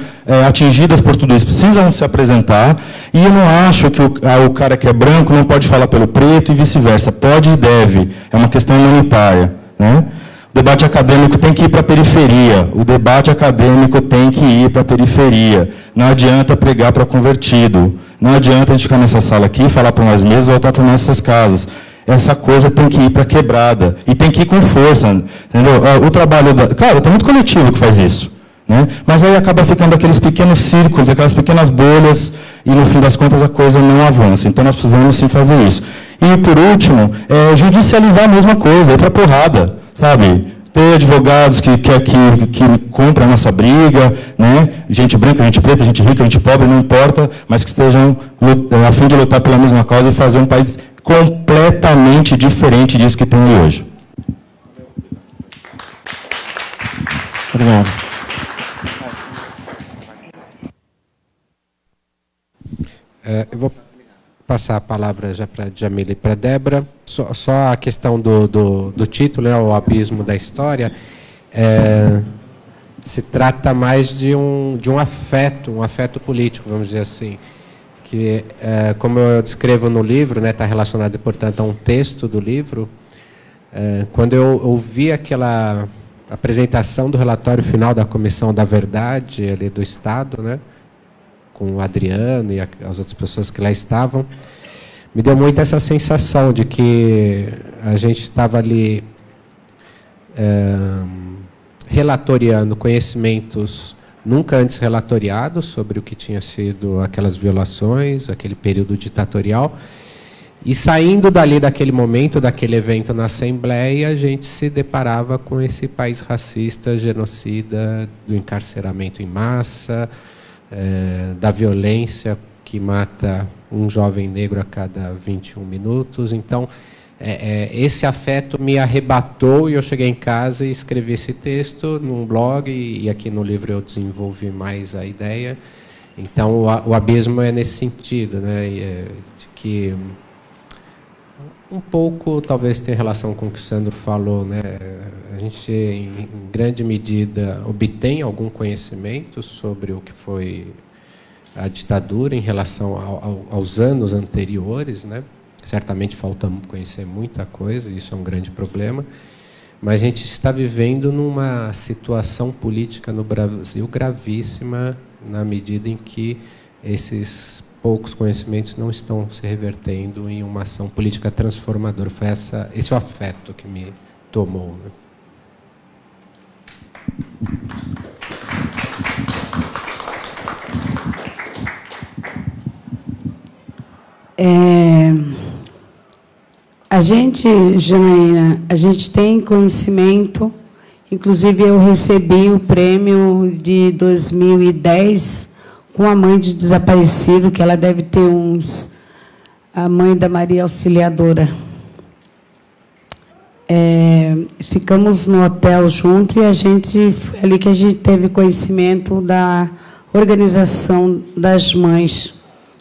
atingidas por tudo isso precisam se apresentar, e eu não acho que o cara que é branco não pode falar pelo preto e vice-versa, pode e deve, é uma questão humanitária, né? O debate acadêmico tem que ir para a periferia, o debate acadêmico tem que ir para a periferia, não adianta pregar para convertido, não adianta a gente ficar nessa sala aqui, falar para nós mesmos, voltar para nossas casas. Essa coisa tem que ir para a quebrada, e tem que ir com força, entendeu? O trabalho, claro, tem muito coletivo que faz isso, né? Mas aí acaba ficando aqueles pequenos círculos, aquelas pequenas bolhas, e no fim das contas a coisa não avança. Então nós precisamos sim fazer isso. E por último, judicializar a mesma coisa, ir para a porrada, sabe? Ter advogados que compram a nossa briga, né? Gente branca, gente preta, gente rica, gente pobre, não importa, mas que estejam a fim de lutar pela mesma causa e fazer um país completamente diferente disso que tem hoje. Obrigado. Eu vou passar a palavra já para a Djamila e para a Débora. Só a questão do título, né, o abismo da história, se trata mais de um afeto político, vamos dizer assim, que, como eu descrevo no livro, né, está relacionado, portanto, a um texto do livro. Quando eu ouvi aquela apresentação do relatório final da Comissão da Verdade ali do Estado, né, com o Adriano e as outras pessoas que lá estavam, me deu muito essa sensação de que a gente estava ali relatoriando conhecimentos nunca antes relatoriados sobre o que tinha sido aquelas violações, aquele período ditatorial. E saindo dali daquele momento, daquele evento na Assembleia, a gente se deparava com esse país racista, genocida, do encarceramento em massa, da violência que mata um jovem negro a cada 21 minutos. Então, esse afeto me arrebatou e eu cheguei em casa e escrevi esse texto num blog e aqui no livro eu desenvolvi mais a ideia. Então, o abismo é nesse sentido, né, de que um pouco talvez tenha relação com o que o Sandro falou, né? A gente, em grande medida, obtém algum conhecimento sobre o que foi a ditadura em relação aos anos anteriores, né? Certamente falta conhecer muita coisa, isso é um grande problema, mas a gente está vivendo numa situação política no Brasil gravíssima, na medida em que esses poucos conhecimentos não estão se revertendo em uma ação política transformadora. Foi esse o afeto que me tomou, né? A gente, Janaína, a gente tem conhecimento, inclusive eu recebi o prêmio de 2010 com a mãe de desaparecido, que ela deve ter a mãe da Maria Auxiliadora. Ficamos no hotel junto e foi ali que a gente teve conhecimento da organização das mães,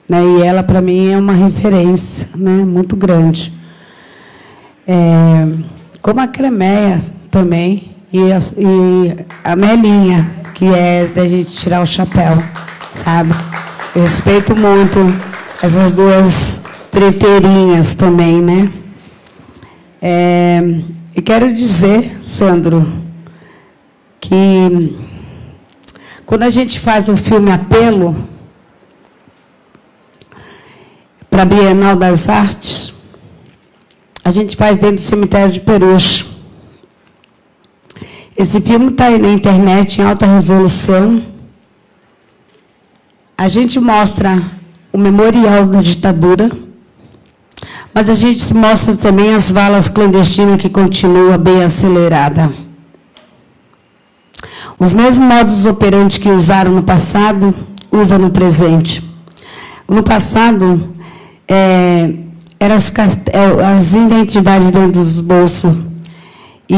né? E ela, para mim, é uma referência, né, muito grande. Como a Clemeia também, e a Melinha, que é da gente tirar o chapéu, sabe? Eu respeito muito essas duas treteirinhas também, né? E quero dizer, Sandro, que quando a gente faz um filme apelo para a Bienal das Artes, a gente faz dentro do cemitério de Peruche. Esse filme está aí na internet, em alta resolução. A gente mostra o memorial da ditadura, mas a gente mostra também as valas clandestinas que continua bem acelerada. Os mesmos modos operantes que usaram no passado, usa no presente. No passado, eram as identidades dentro dos bolsos. E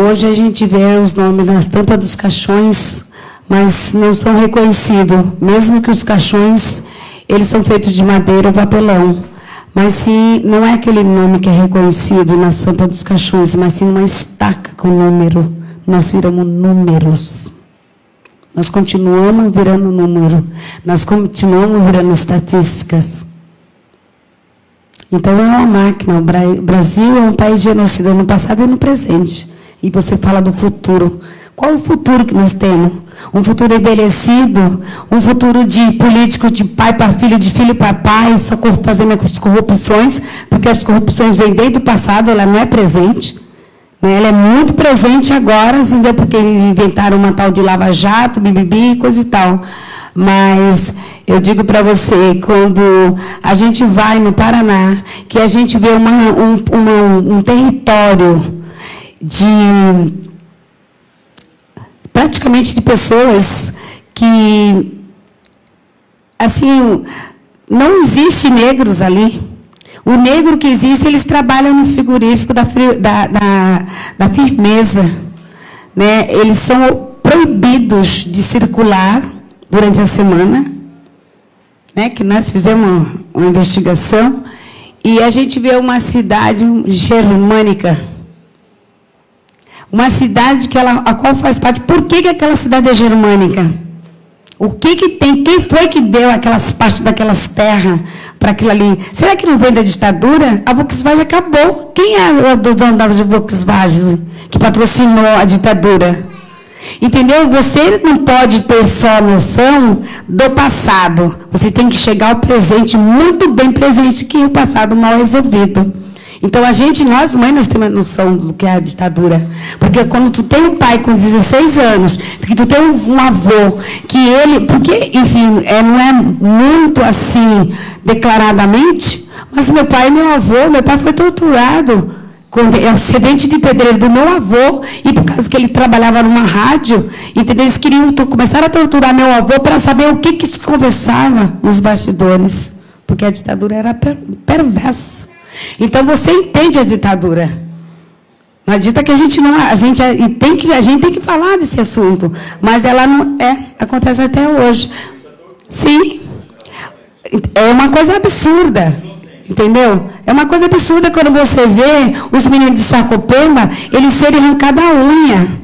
hoje a gente vê os nomes nas tampas dos caixões, mas não são reconhecidos, mesmo que os caixões eles são feitos de madeira ou papelão. Mas se não é aquele nome que é reconhecido na tampa dos caixões, mas sim uma estaca com número, nós viramos números. Nós continuamos virando número, nós continuamos virando estatísticas. Então, é uma máquina. O Brasil é um país genocida no passado e no presente. E você fala do futuro. Qual é o futuro que nós temos? Um futuro envelhecido? Um futuro de político de pai para filho, de filho para pai, só fazendo as corrupções, porque as corrupções vêm desde o passado, ela não é presente. Ela é muito presente agora, entendeu? Porque inventaram uma tal de Lava Jato, bibibi, coisa e tal. Mas eu digo para você, quando a gente vai no Paraná, que a gente vê um território praticamente de pessoas que, assim, não existe negros ali. O negro que existe, eles trabalham no frigorífico da firmeza, né? Eles são proibidos de circular durante a semana, né, que nós fizemos uma investigação, e a gente vê uma cidade germânica, uma cidade a qual faz parte. Por que aquela cidade é germânica? O que tem? Quem foi que deu aquelas partes daquelas terras para aquilo ali? Será que não vem da ditadura? A Volkswagen acabou. Quem é o dono da Volkswagen que patrocinou a ditadura? Entendeu? Você não pode ter só noção do passado. Você tem que chegar ao presente, muito bem presente, que o passado mal resolvido. Então, nós mães, nós temos noção do que é a ditadura. Porque quando tu tem um pai com 16 anos, que tu tem um avô, que ele... Porque, enfim, não é muito assim, declaradamente, mas meu pai foi torturado. É o servente de pedreiro do meu avô, e por causa que ele trabalhava numa rádio, entendeu? Eles começaram a torturar meu avô para saber o que se conversava nos bastidores, porque a ditadura era perversa. Então, você entende a ditadura. Não adianta que a gente tem que falar desse assunto, mas ela não acontece até hoje. Sim. É uma coisa absurda. Entendeu? É uma coisa absurda quando você vê os meninos de Sacopemba, eles serem arrancados a unha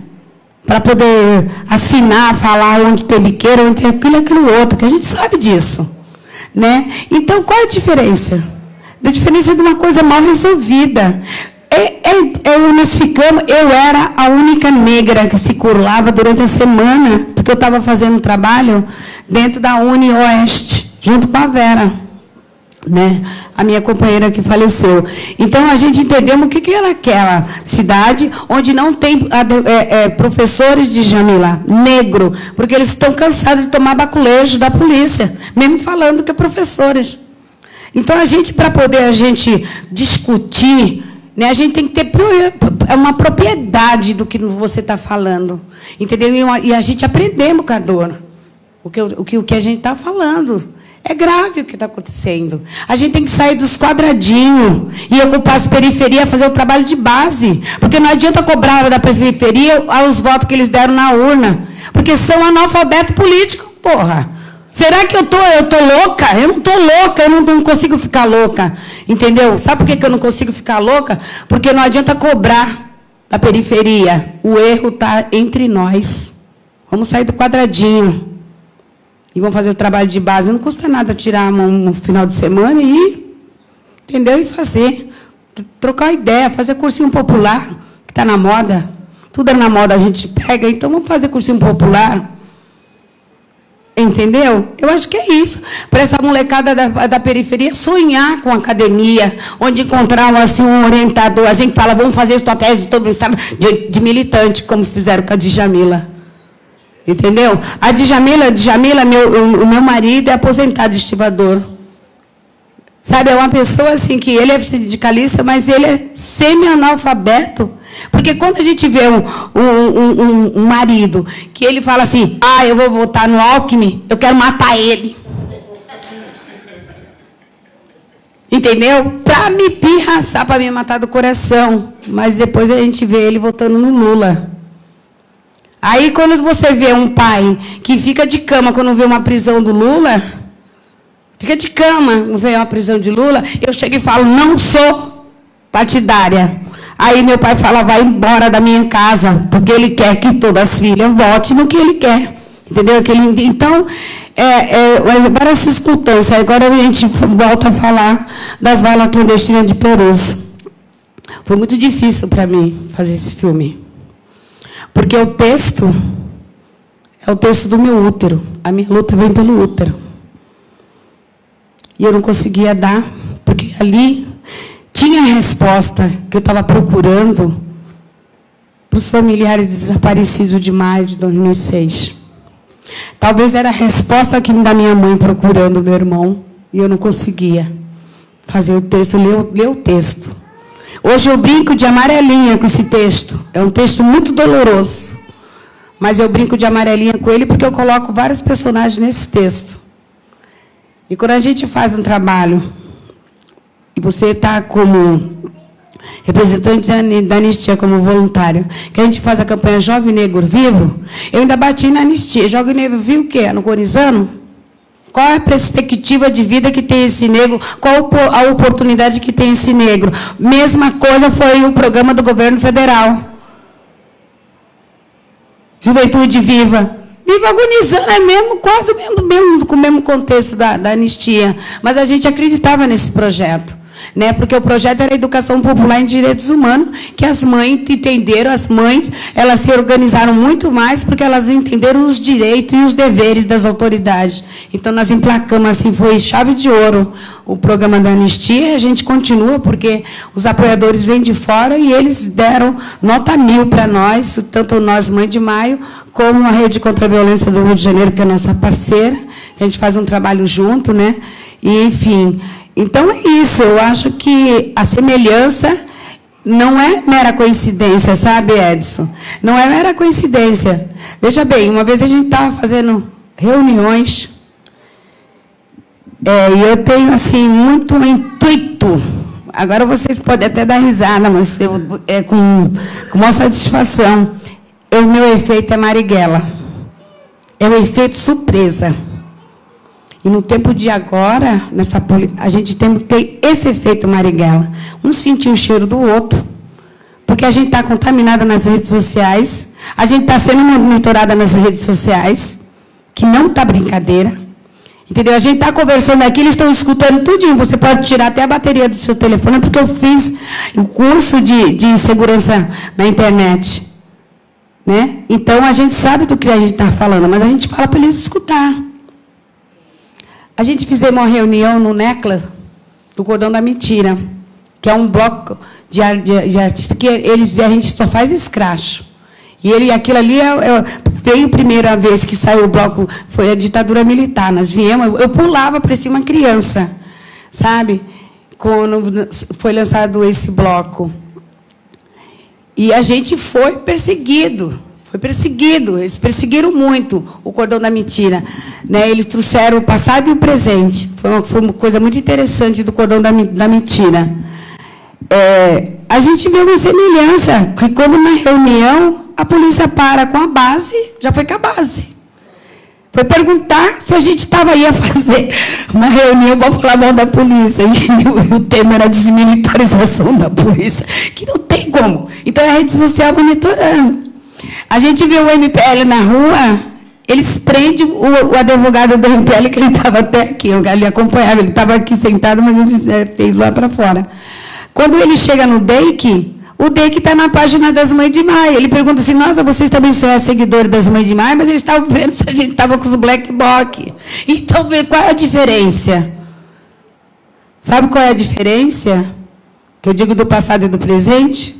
para poder assinar, falar onde tem biqueira, onde tem aquilo outro, que a gente sabe disso. Né? Então, qual é a diferença? A diferença de uma coisa mal resolvida. Eu era a única negra que se curlava durante a semana, porque eu estava fazendo um trabalho dentro da Uni Oeste, junto com a Vera. Né? A minha companheira que faleceu. Então, a gente entendeu o que era aquela cidade onde não tem professores de Jamila, negro, porque eles estão cansados de tomar baculejo da polícia, mesmo falando que é professores. Então, para poder discutir, né, a gente tem que ter uma propriedade do que você está falando. Entendeu? E a gente aprendemos com a dor o que a gente está falando. É grave o que está acontecendo. A gente tem que sair dos quadradinhos e ocupar as periferias, fazer o trabalho de base. Porque não adianta cobrar da periferia os votos que eles deram na urna. Porque são analfabeto político, porra. Será que eu tô louca? Eu não estou louca, eu não consigo ficar louca. Entendeu? Sabe por que eu não consigo ficar louca? Porque não adianta cobrar da periferia. O erro está entre nós. Vamos sair do quadradinho. E vão fazer o trabalho de base. Não custa nada tirar a mão no final de semana e ir, entendeu? E fazer. Trocar ideia, fazer cursinho popular, que está na moda. Tudo é na moda, a gente pega. Então, vamos fazer cursinho popular. Entendeu? Eu acho que é isso. Para essa molecada da periferia sonhar com academia, onde encontrar assim, um orientador. A gente fala, vamos fazer estratégia de todo o estado de militante, como fizeram com a Djamila. Entendeu? A Djamila, o meu marido é aposentado de estivador. Sabe, é uma pessoa assim que ele é sindicalista, mas ele é semi-analfabeto. Porque quando a gente vê um marido que ele fala assim, eu vou votar no Alckmin, eu quero matar ele. Entendeu? Para me pirraçar, para me matar do coração. Mas depois a gente vê ele votando no Lula. Aí, quando você vê um pai que fica de cama quando vê uma prisão do Lula, fica de cama quando vê uma prisão de Lula, eu chego e falo, não sou partidária. Aí meu pai fala, vai embora da minha casa, porque ele quer que todas as filhas votem no que ele quer. Entendeu? Então, várias circunstâncias. Agora a gente volta a falar das valas clandestinas de Perus. Foi muito difícil para mim fazer esse filme. Porque o texto é o texto do meu útero. A minha luta vem pelo útero. E eu não conseguia dar, porque ali tinha a resposta que eu estava procurando para os familiares desaparecidos de maio de 2006. Talvez era a resposta da minha mãe procurando o meu irmão, e eu não conseguia fazer o texto, ler o texto. Hoje eu brinco de amarelinha com esse texto. É um texto muito doloroso. Mas eu brinco de amarelinha com ele porque eu coloco vários personagens nesse texto. E quando a gente faz um trabalho, e você está como representante da Anistia, como voluntário, que a gente faz a campanha Jovem Negro Vivo, eu ainda bati na Anistia. Jovem Negro Vivo o quê? Agorizando? Qual é a perspectiva de vida que tem esse negro? Qual a oportunidade que tem esse negro? Mesma coisa foi o programa do governo federal. Juventude Viva. Viva agonizando, quase com o mesmo contexto da anistia. Mas a gente acreditava nesse projeto. né? Porque o projeto era Educação Popular em Direitos Humanos, que as mães entenderam, as mães, elas se organizaram muito mais, porque elas entenderam os direitos e os deveres das autoridades. Então, nós emplacamos, assim, foi chave de ouro o programa da anistia, e a gente continua, porque os apoiadores vêm de fora e eles deram nota 1000 para nós, tanto nós, Mãe de Maio, como a Rede contra a Violência do Rio de Janeiro, que é a nossa parceira. A gente faz um trabalho junto, né? E, enfim, então é isso. Eu acho que a semelhança não é mera coincidência, sabe, Edson? Não é mera coincidência. Veja bem, uma vez a gente estava fazendo reuniões, e eu tenho, assim, muito intuito. Agora vocês podem até dar risada, mas com maior satisfação. O meu efeito é Marighella. É o efeito surpresa. E no tempo de agora, a gente tem que ter esse efeito Marighella. Um sentir o cheiro do outro. Porque a gente está contaminada nas redes sociais. A gente está sendo monitorada nas redes sociais. Que não está brincadeira. Entendeu? A gente está conversando aqui, eles estão escutando tudinho. Você pode tirar até a bateria do seu telefone, porque eu fiz o curso de segurança na internet. Né? Então, a gente sabe do que a gente está falando, mas a gente fala para eles escutar. A gente fizemos uma reunião no NECLA, do Cordão da Mentira, que é um bloco de artistas que a gente só faz escracho. E aquilo ali veio a primeira vez que saiu o bloco, foi a ditadura militar. Nós viemos, eu pulava para cima criança, sabe? Quando foi lançado esse bloco. E a gente foi perseguido. Eles perseguiram muito o Cordão da Mentira. Né? Eles trouxeram o passado e o presente. Foi uma coisa muito interessante do Cordão da Mentira. A gente vê uma semelhança, que quando na reunião a polícia para com a base, já foi com a base. Foi perguntar se a gente ia fazer uma reunião para falar mal da polícia. E o tema era a desmilitarização da polícia, que não tem como. Então, é a rede social monitorando. A gente vê o MPL na rua, eles prendem o advogado do MPL, que ele estava até aqui, ele acompanhava, ele estava aqui sentado, mas ele fez lá para fora. Quando ele chega no DEIC, o DEIC está na página das Mães de Maio. Ele pergunta assim, nossa, vocês também são seguidores das Mães de Maio, mas eles estavam vendo se a gente estava com os black box. Então, qual é a diferença? Sabe qual é a diferença? Que eu digo do passado e do presente?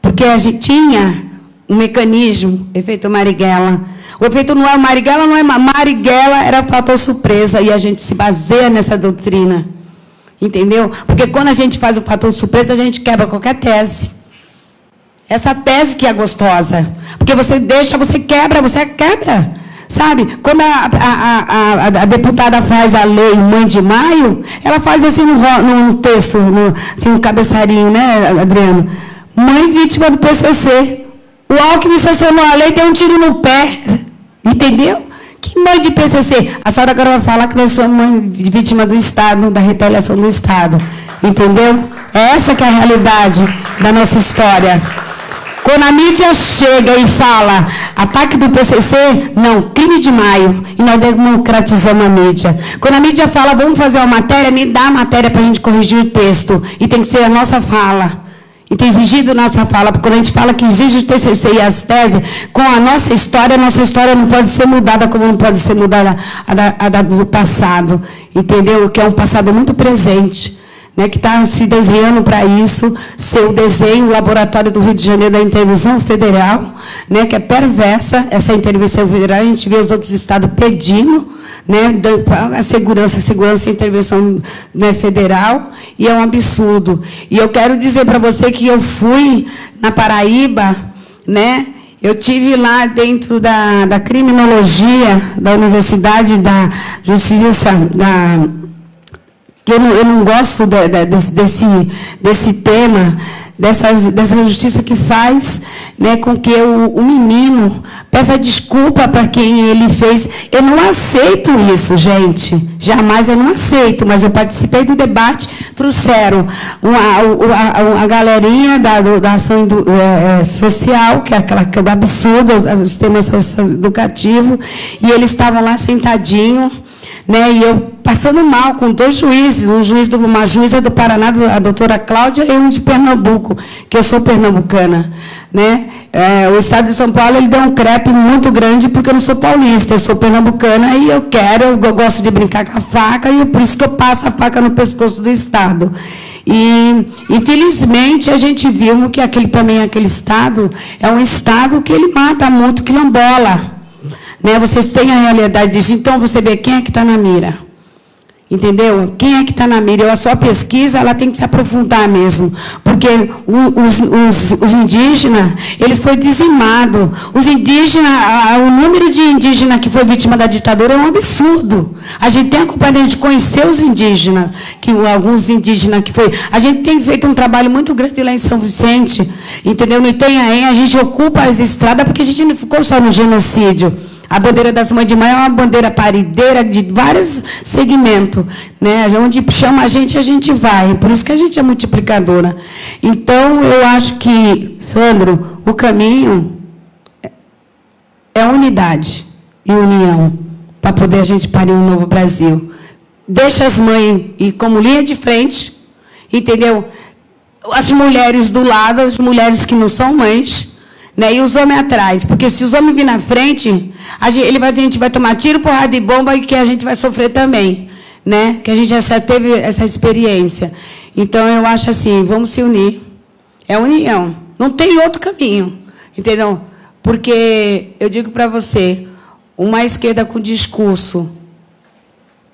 Porque a gente tinha um mecanismo, efeito Marighella. O efeito não é Marighella, Marighella era fator surpresa, e a gente se baseia nessa doutrina. Entendeu? Porque quando a gente faz o fator surpresa, a gente quebra qualquer tese. Essa tese que é gostosa. Porque você deixa, você quebra. Sabe? Quando a deputada faz a lei Mãe de Maio, ela faz assim no texto, assim, um cabeçarinho, né, Adriano? Mãe vítima do PCC. O Alckmin sancionou a lei, deu um tiro no pé. Entendeu? Que mãe de PCC? A senhora agora vai falar que nós somos mãe vítima do Estado, da retaliação do Estado. Entendeu? É essa que é a realidade da nossa história. Quando a mídia chega e fala ataque do PCC, não, crime de Maio, e nós democratizamos a mídia. Quando a mídia fala, vamos fazer uma matéria, me dá a matéria para a gente corrigir o texto. E tem que ser a nossa fala. E tem exigido nossa fala, porque quando a gente fala que exige o TCC e as teses, com a nossa história não pode ser mudada como não pode ser mudada a do passado. Entendeu? Que é um passado muito presente. Né, que está se desenhando para isso, ser o desenho, o Laboratório do Rio de Janeiro da Intervenção Federal, né, que é perversa, essa intervenção federal, a gente vê os outros estados pedindo, né, a segurança e intervenção, né, federal, e é um absurdo. E eu quero dizer para você que eu fui na Paraíba, né, eu tive lá dentro da criminologia da Universidade da Justiça eu não gosto desse tema, dessa justiça que faz, né, com que o menino peça desculpa para quem ele fez. Eu não aceito isso, gente. Jamais eu não aceito, mas eu participei do debate, trouxeram a galerinha da ação social, que é aquela absurda, o sistema educativo, e eles estavam lá sentadinhos, né? E eu passando mal com 2 juízes, uma juíza do Paraná, a doutora Cláudia, e um de Pernambuco, que eu sou pernambucana, né? O Estado de São Paulo ele deu um crepe muito grande, porque eu não sou paulista, eu sou pernambucana, e eu gosto de brincar com a faca, e por isso que eu passo a faca no pescoço do Estado. E, infelizmente, a gente viu que aquele Estado é um Estado que ele mata muito quilombola. Né? Vocês têm a realidade disso. Então, você vê quem é que está na mira. Entendeu? Quem é que está na mira? A sua pesquisa ela tem que se aprofundar mesmo. Porque os indígenas, eles foram dizimados. Os indígenas, o número de indígenas que foi vítima da ditadura é um absurdo. A gente tem a culpa de conhecer os indígenas, alguns indígenas que foi. A gente tem feito um trabalho muito grande lá em São Vicente, entendeu? No Itanhaém, a gente ocupa as estradas porque a gente não ficou só no genocídio. A bandeira das Mães de Maio é uma bandeira parideira de vários segmentos, né? Onde chama a gente vai. Por isso que a gente é multiplicadora. Então, eu acho que, Sandro, o caminho é unidade e união para poder a gente parir um novo Brasil. Deixa as mães ir como linha de frente, entendeu? As mulheres do lado, as mulheres que não são mães, né? E os homens atrás, porque se os homens virem na frente, a gente vai tomar tiro, porrada e bomba e que a gente vai sofrer também, né? Que a gente já teve essa experiência. Então, eu acho assim, vamos se unir. É união. Não tem outro caminho, entendeu? Porque, eu digo para você, uma esquerda com discurso,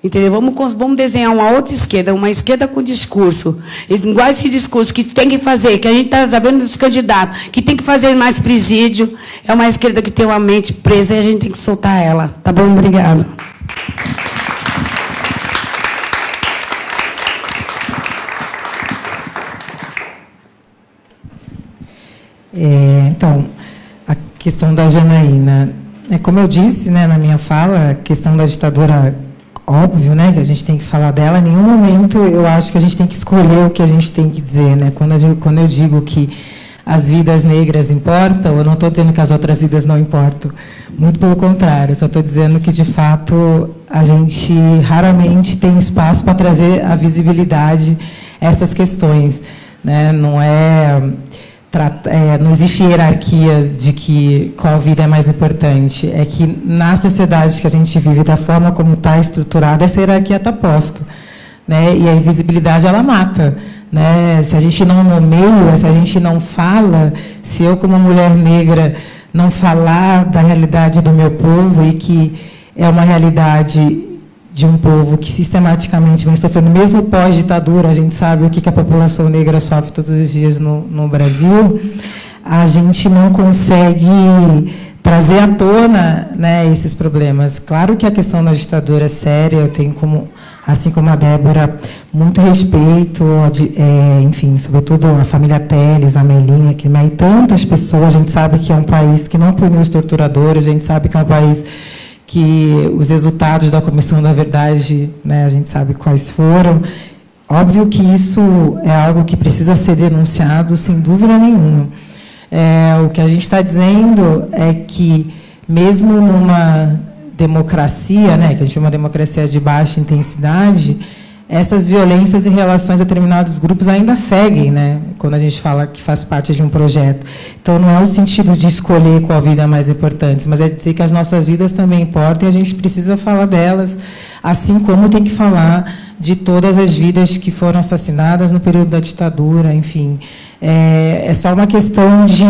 entendeu? Vamos desenhar uma outra esquerda, uma esquerda com discurso. Igual esse discurso que tem que fazer, que a gente está sabendo dos candidatos, que tem que fazer mais presídio. É uma esquerda que tem uma mente presa e a gente tem que soltar ela. Tá bom? Obrigada. Então, a questão da Janaína. Como eu disse, né, na minha fala, a questão da ditadura, óbvio, né, que a gente tem que falar dela. Em nenhum momento eu acho que a gente tem que escolher o que a gente tem que dizer, né? Quando eu digo que as vidas negras importam, eu não estou dizendo que as outras vidas não importam. Muito pelo contrário, eu só estou dizendo que, de fato, a gente raramente tem espaço para trazer a visibilidade a essas questões, né? Não existe hierarquia de qual vida é mais importante. É que, na sociedade que a gente vive, da forma como está estruturada, essa hierarquia está posta, né? E a invisibilidade, ela mata, né? Se a gente não nomeia, se a gente não fala, se eu, como mulher negra, não falar da realidade do meu povo, e que é uma realidade de um povo que sistematicamente vem sofrendo, mesmo pós-ditadura, a gente sabe o que a população negra sofre todos os dias no Brasil, a gente não consegue trazer à tona, né, esses problemas. Claro que a questão da ditadura é séria, eu tenho, assim como a Débora, muito respeito, enfim, sobretudo a família Teles, a Melinha, e tantas pessoas. A gente sabe que é um país que não puniu os torturadores, a gente sabe que é um país que os resultados da Comissão da Verdade, né, a gente sabe quais foram. Óbvio que isso é algo que precisa ser denunciado, sem dúvida nenhuma. O que a gente está dizendo é que, mesmo numa democracia, né, que a gente chama de democracia de baixa intensidade, essas violências em relação a determinados grupos ainda seguem, né, quando a gente fala que faz parte de um projeto. Então, não é o sentido de escolher qual vida é mais importante, mas é dizer que as nossas vidas também importam e a gente precisa falar delas, assim como tem que falar de todas as vidas que foram assassinadas no período da ditadura, enfim. É só uma questão de...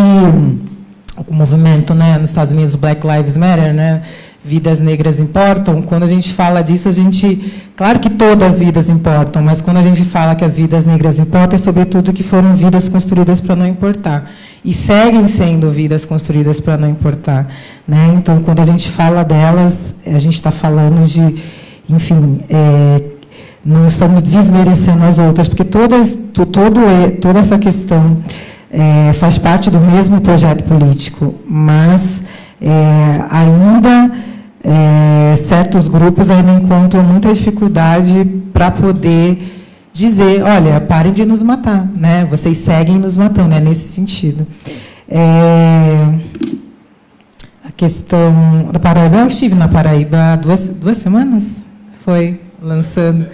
O movimento, né, nos Estados Unidos, Black Lives Matter, né, vidas negras importam. Quando a gente fala disso, claro que todas as vidas importam, mas quando a gente fala que as vidas negras importam, é sobretudo que foram vidas construídas para não importar. E seguem sendo vidas construídas para não importar, né? Então, quando a gente fala delas, a gente está falando de, enfim, não estamos desmerecendo as outras, porque toda essa questão faz parte do mesmo projeto político, mas ainda certos grupos ainda encontram muita dificuldade para poder dizer, olha, parem de nos matar, né? Vocês seguem nos matando, é nesse sentido. A questão da Paraíba, eu estive na Paraíba há duas semanas, Foi, lançando.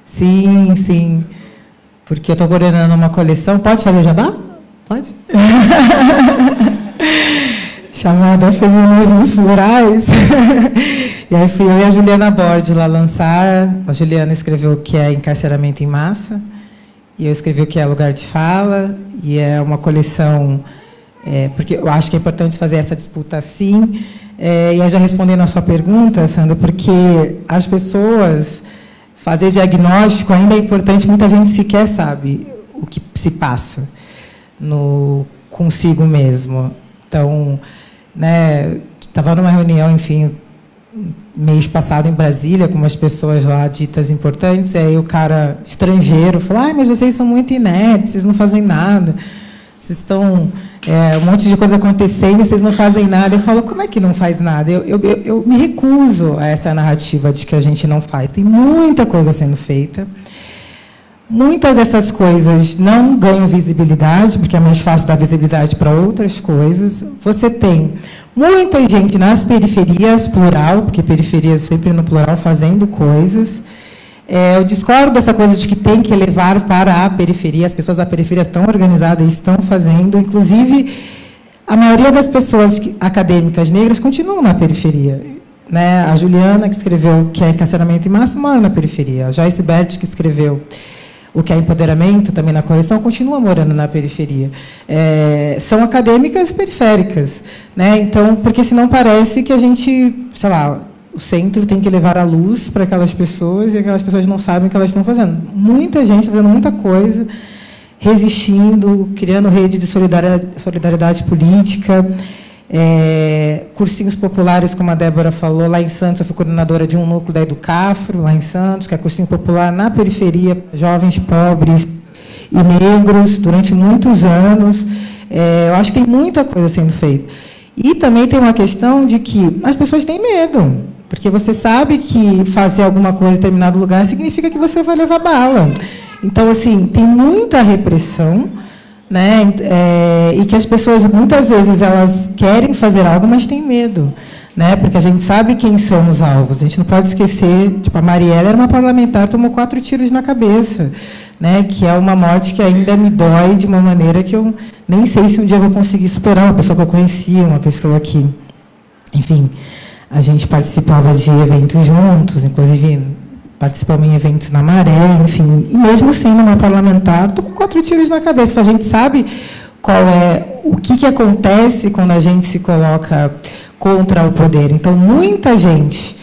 Sim, sim. Porque eu estou coordenando uma coleção. Pode fazer jabá? Pode? Chamada Feminismos Plurais. E aí fui eu e a Juliana Borde lá lançar. A Juliana escreveu o que é encarceramento em massa. E eu escrevi o que é lugar de fala. E é uma coleção... porque eu acho que é importante fazer essa disputa assim. E aí já respondendo a sua pergunta, Sandra, porque as pessoas... Fazer diagnóstico ainda é importante, muita gente sequer sabe o que se passa consigo mesmo. Então, né, estava numa reunião, enfim, mês passado em Brasília, com umas pessoas lá ditas importantes, e aí o cara estrangeiro falou, mas vocês são muito inertes, vocês não fazem nada, vocês estão... um monte de coisa acontecendo e vocês não fazem nada. Eu falo, como é que não faz nada? Eu me recuso a essa narrativa de que a gente não faz. Tem muita coisa sendo feita. Muitas dessas coisas não ganham visibilidade, porque é mais fácil dar visibilidade para outras coisas. Você tem muita gente nas periferias, plural, porque periferias sempre no plural, fazendo coisas. Eu discordo dessa coisa de que tem que levar para a periferia. As pessoas da periferia estão organizadas e estão fazendo. Inclusive, a maioria das pessoas acadêmicas negras continuam na periferia. Né? A Juliana, que escreveu o que é encarceramento em massa, mora na periferia. A Joyce Bert, que escreveu o que é empoderamento, também na coleção, continua morando na periferia. São acadêmicas periféricas. Né? Então, porque senão parece que a gente, sei lá... O centro tem que levar a luz para aquelas pessoas e aquelas pessoas não sabem o que elas estão fazendo. Muita gente está fazendo muita coisa, resistindo, criando rede de solidariedade política, cursinhos populares, como a Débora falou, lá em Santos, eu fui coordenadora de um núcleo da Educafro, lá em Santos, que é cursinho popular na periferia, jovens pobres e negros, durante muitos anos. Eu acho que tem muita coisa sendo feita. E também tem uma questão de que as pessoas têm medo. Porque você sabe que fazer alguma coisa em determinado lugar significa que você vai levar bala. Então, assim, tem muita repressão, né? E que as pessoas, muitas vezes, elas querem fazer algo, mas têm medo. Né? Porque a gente sabe quem são os alvos. A gente não pode esquecer, tipo, a Marielle era uma parlamentar, tomou 4 tiros na cabeça. Né? Que é uma morte que ainda me dói de uma maneira que eu nem sei se um dia eu vou conseguir superar. Uma pessoa que eu conhecia, uma pessoa que... Enfim... A gente participava de eventos juntos, inclusive participamos em eventos na Maré, enfim. E mesmo sendo uma parlamentar, tomou 4 tiros na cabeça. A gente sabe o que acontece quando a gente se coloca contra o poder. Então, muita gente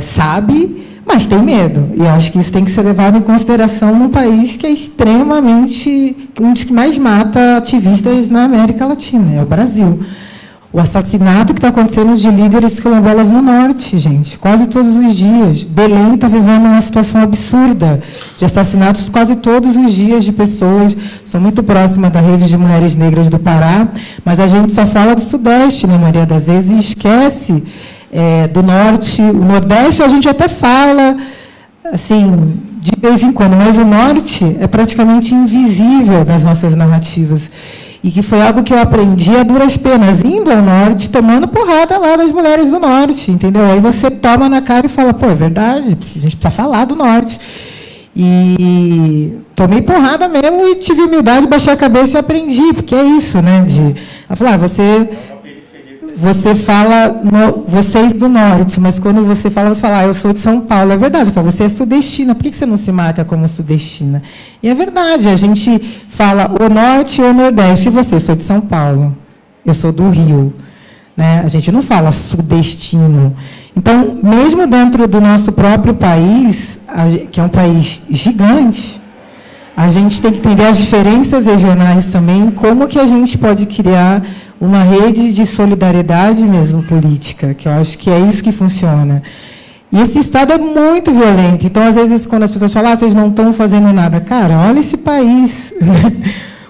sabe, mas tem medo. E eu acho que isso tem que ser levado em consideração num país que é extremamente... um dos que mais mata ativistas na América Latina, é o Brasil. O assassinato que está acontecendo de líderes quilombolas no norte, gente, quase todos os dias. Belém está vivendo uma situação absurda de assassinatos quase todos os dias de pessoas. Sou muito próxima da rede de mulheres negras do Pará, mas a gente só fala do Sudeste, na maioria das vezes, e esquece do Norte. O Nordeste a gente até fala, assim, de vez em quando, mas o Norte é praticamente invisível nas nossas narrativas. E que foi algo que eu aprendi a duras penas, indo ao Norte, tomando porrada lá das mulheres do Norte, entendeu? Aí você toma na cara e fala, pô, é verdade, a gente precisa falar do Norte. E tomei porrada mesmo e tive humildade, baixei a cabeça e aprendi, porque é isso, né? Ela falou, você fala, vocês do Norte, mas quando você fala, eu sou de São Paulo. É verdade, eu falo, você é sudestina, por que você não se marca como sudestina? E é verdade, a gente fala o Norte ou o Nordeste, e você, eu sou de São Paulo, eu sou do Rio. Né? A gente não fala sudestino. Então, mesmo dentro do nosso próprio país, que é um país gigante, a gente tem que entender as diferenças regionais também, como que a gente pode criar uma rede de solidariedade mesmo política, que eu acho que é isso que funciona. E esse Estado é muito violento. Então, às vezes, quando as pessoas falam, vocês não estão fazendo nada. Cara, olha esse país.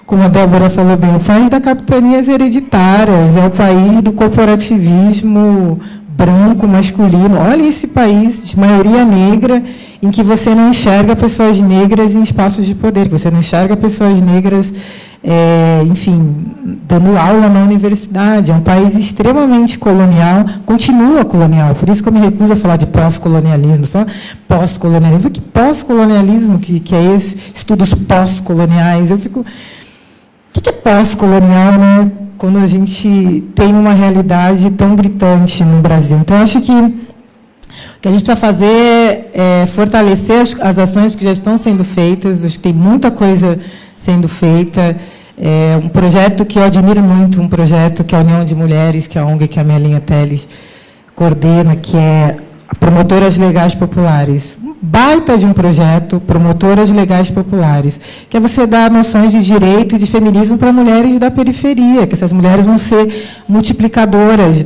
Como a Débora falou bem, o país das capitanias hereditárias, é o país do corporativismo branco, masculino. Olha esse país de maioria negra, em que você não enxerga pessoas negras em espaços de poder, que você não enxerga pessoas negras enfim, dando aula na universidade. É um país extremamente colonial, continua colonial, por isso que eu me recuso a falar de pós-colonialismo. Pós-colonialismo, que pós-colonialismo que é esse? Estudos pós-coloniais. Eu fico... O que é pós-colonial, né? Quando a gente tem uma realidade tão gritante no Brasil? Então, acho que o que a gente precisa fazer é fortalecer as ações que já estão sendo feitas. Acho que tem muita coisa sendo feita. Um projeto que eu admiro muito, um projeto que é a União de Mulheres, que é a ONG que a Melinha Teles coordena, que é a Promotoras Legais Populares. Um baita de um projeto, Promotoras Legais Populares, que é você dar noções de direito e de feminismo para mulheres da periferia, que essas mulheres vão ser multiplicadoras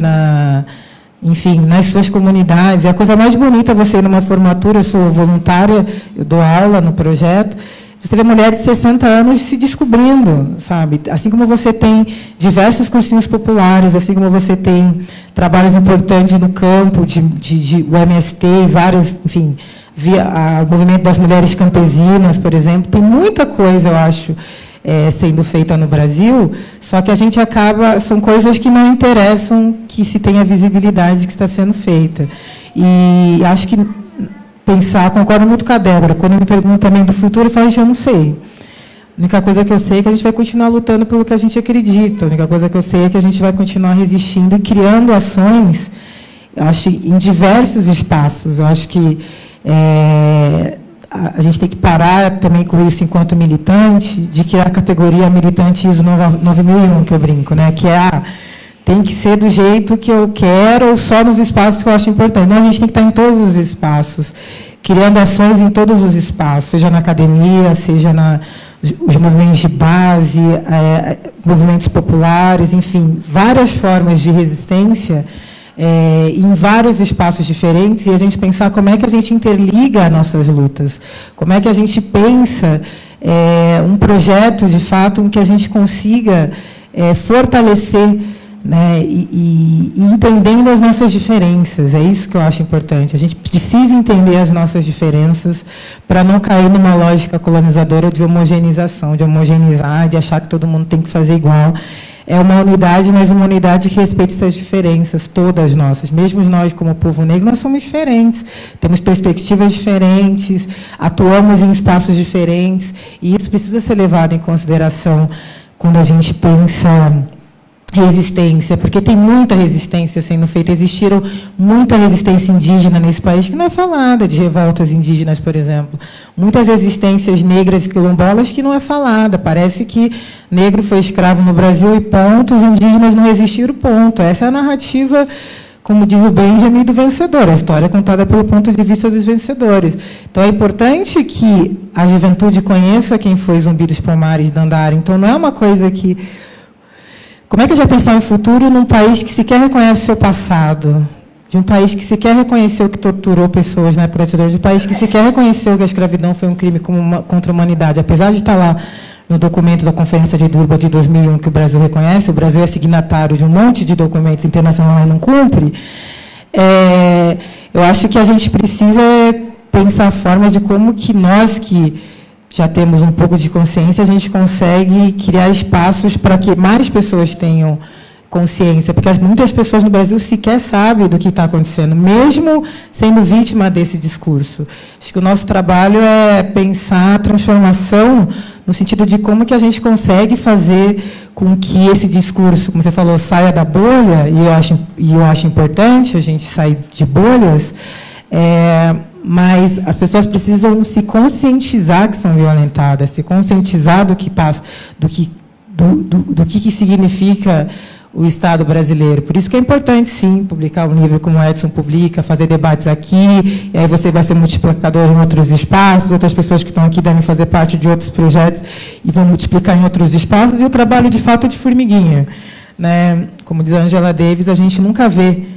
enfim, nas suas comunidades. É a coisa mais bonita você ir numa formatura, eu sou voluntária, eu dou aula no projeto, você vê mulheres de 60 anos se descobrindo, sabe? Assim como você tem diversos cursinhos populares, assim como você tem trabalhos importantes no campo, o MST, vários, enfim, o movimento das mulheres campesinas, por exemplo, tem muita coisa, eu acho, sendo feita no Brasil, só que a gente acaba, são coisas que não interessam que se tenha visibilidade que está sendo feita. E acho que concordo muito com a Débora, quando me perguntam também do futuro, eu falo, eu não sei. A única coisa que eu sei é que a gente vai continuar lutando pelo que a gente acredita, a única coisa que eu sei é que a gente vai continuar resistindo e criando ações, eu acho, em diversos espaços. Eu acho que a gente tem que parar também com isso enquanto militante, de criar a categoria militante ISO 9001, que eu brinco, né? Que tem que ser do jeito que eu quero ou só nos espaços que eu acho importante. Não, a gente tem que estar em todos os espaços, criando ações em todos os espaços, seja na academia, seja os movimentos de base, movimentos populares, enfim, várias formas de resistência em vários espaços diferentes, e a gente pensar como é que a gente interliga nossas lutas, como é que a gente pensa um projeto, de fato, em que a gente consiga fortalecer, né, e entendendo as nossas diferenças. É isso que eu acho importante. A gente precisa entender as nossas diferenças para não cair numa lógica colonizadora de homogeneização, de homogeneizar, de achar que todo mundo tem que fazer igual. É uma unidade, mas uma unidade que respeite essas diferenças, todas nossas. Mesmo nós, como povo negro, nós somos diferentes, temos perspectivas diferentes, atuamos em espaços diferentes, e isso precisa ser levado em consideração quando a gente pensa resistência, porque tem muita resistência sendo feita. Existiram muita resistência indígena nesse país que não é falada, de revoltas indígenas, por exemplo. Muitas resistências negras e quilombolas que não é falada. Parece que negro foi escravo no Brasil e ponto, os indígenas não resistiram, ponto. Essa é a narrativa, como diz o Benjamin, do vencedor. A história é contada pelo ponto de vista dos vencedores. Então, é importante que a juventude conheça quem foi Zumbi dos Palmares, Dandara. Então, não é uma coisa que... Como é que a gente vai pensar em futuro num país que sequer reconhece o seu passado, de um país que sequer reconheceu que torturou pessoas na época da ditadura, de um país que sequer reconheceu que a escravidão foi um crime contra a humanidade, apesar de estar lá no documento da Conferência de Durban de 2001, que o Brasil reconhece, o Brasil é signatário de um monte de documentos internacionais e não cumpre. Eu acho que a gente precisa pensar a forma de como que nós, que já temos um pouco de consciência, a gente consegue criar espaços para que mais pessoas tenham consciência, porque muitas pessoas no Brasil sequer sabem do que está acontecendo, mesmo sendo vítima desse discurso. Acho que o nosso trabalho é pensar a transformação no sentido de como que a gente consegue fazer com que esse discurso, como você falou, saia da bolha, e eu acho importante a gente sair de bolhas, mas as pessoas precisam se conscientizar que são violentadas, se conscientizar do que passa, do que significa o Estado brasileiro. Por isso que é importante, sim, publicar um livro como o Edson publica, fazer debates aqui, e aí você vai ser multiplicador em outros espaços, outras pessoas que estão aqui devem fazer parte de outros projetos e vão multiplicar em outros espaços, e o trabalho, de fato, é de formiguinha, né? Como diz a Angela Davis, a gente nunca vê.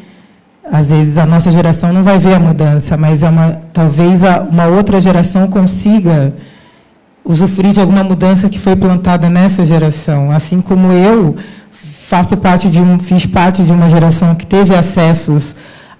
Às vezes, a nossa geração não vai ver a mudança, mas talvez uma outra geração consiga usufruir de alguma mudança que foi plantada nessa geração. Assim como eu fiz parte de uma geração que teve acessos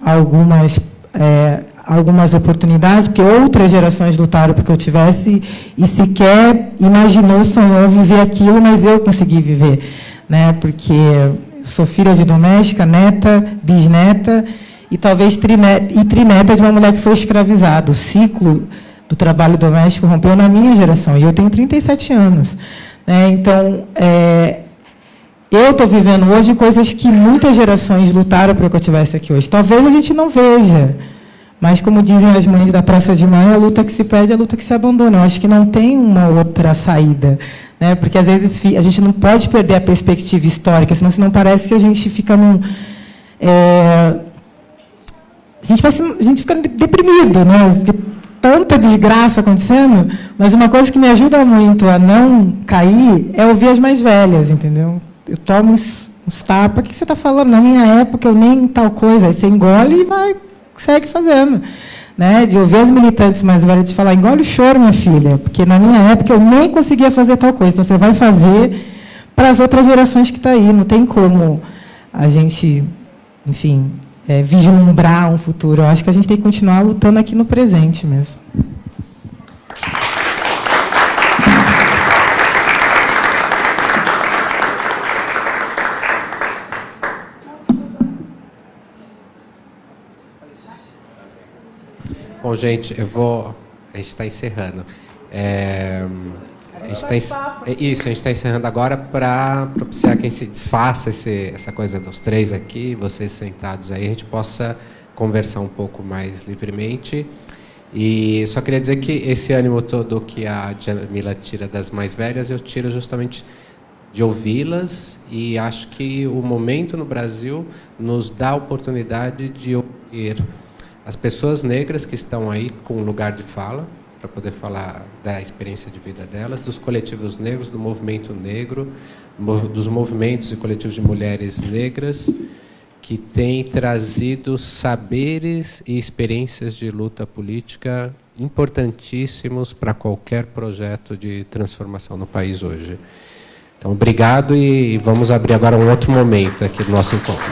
a algumas oportunidades, porque outras gerações lutaram para que eu tivesse e sequer imaginou, sonhou viver aquilo, mas eu consegui viver, né? Porque eu sou filha de doméstica, neta, bisneta e talvez trineta de uma mulher que foi escravizada. O ciclo do trabalho doméstico rompeu na minha geração, e eu tenho 37 anos. Né? Então, eu estou vivendo hoje coisas que muitas gerações lutaram para que eu estivesse aqui hoje. Talvez a gente não veja, mas, como dizem as mães da Praça de Maio, a luta que se perde é a luta que se abandona. Eu acho que não tem uma outra saída. Né? Porque, às vezes, a gente não pode perder a perspectiva histórica, senão parece que a gente fica num... a gente fica deprimido, né? Porque tanta desgraça acontecendo, mas uma coisa que me ajuda muito a não cair é ouvir as mais velhas, entendeu? Eu tomo uns tapas, o que você está falando? Na minha época, eu nem tal coisa. Aí você engole e segue fazendo. Né? De ouvir as militantes mais velhas de falar, engole o choro, minha filha, porque na minha época eu nem conseguia fazer tal coisa. Então, você vai fazer para as outras gerações que estão aí. Não tem como a gente, enfim, vislumbrar um futuro. Eu acho que a gente tem que continuar lutando aqui no presente mesmo. Bom, gente, a gente está encerrando. A gente está encerrando agora para propiciar quem se desfaça essa coisa dos três aqui, vocês sentados aí, a gente possa conversar um pouco mais livremente. E só queria dizer que esse ânimo todo que a Djamila tira das mais velhas, eu tiro justamente de ouvi-las, e acho que o momento no Brasil nos dá a oportunidade de ouvir as pessoas negras que estão aí com lugar de fala, para poder falar da experiência de vida delas, dos coletivos negros, do movimento negro, dos movimentos e coletivos de mulheres negras, que têm trazido saberes e experiências de luta política importantíssimos para qualquer projeto de transformação no país hoje. Então, obrigado, e vamos abrir agora um outro momento aqui do nosso encontro.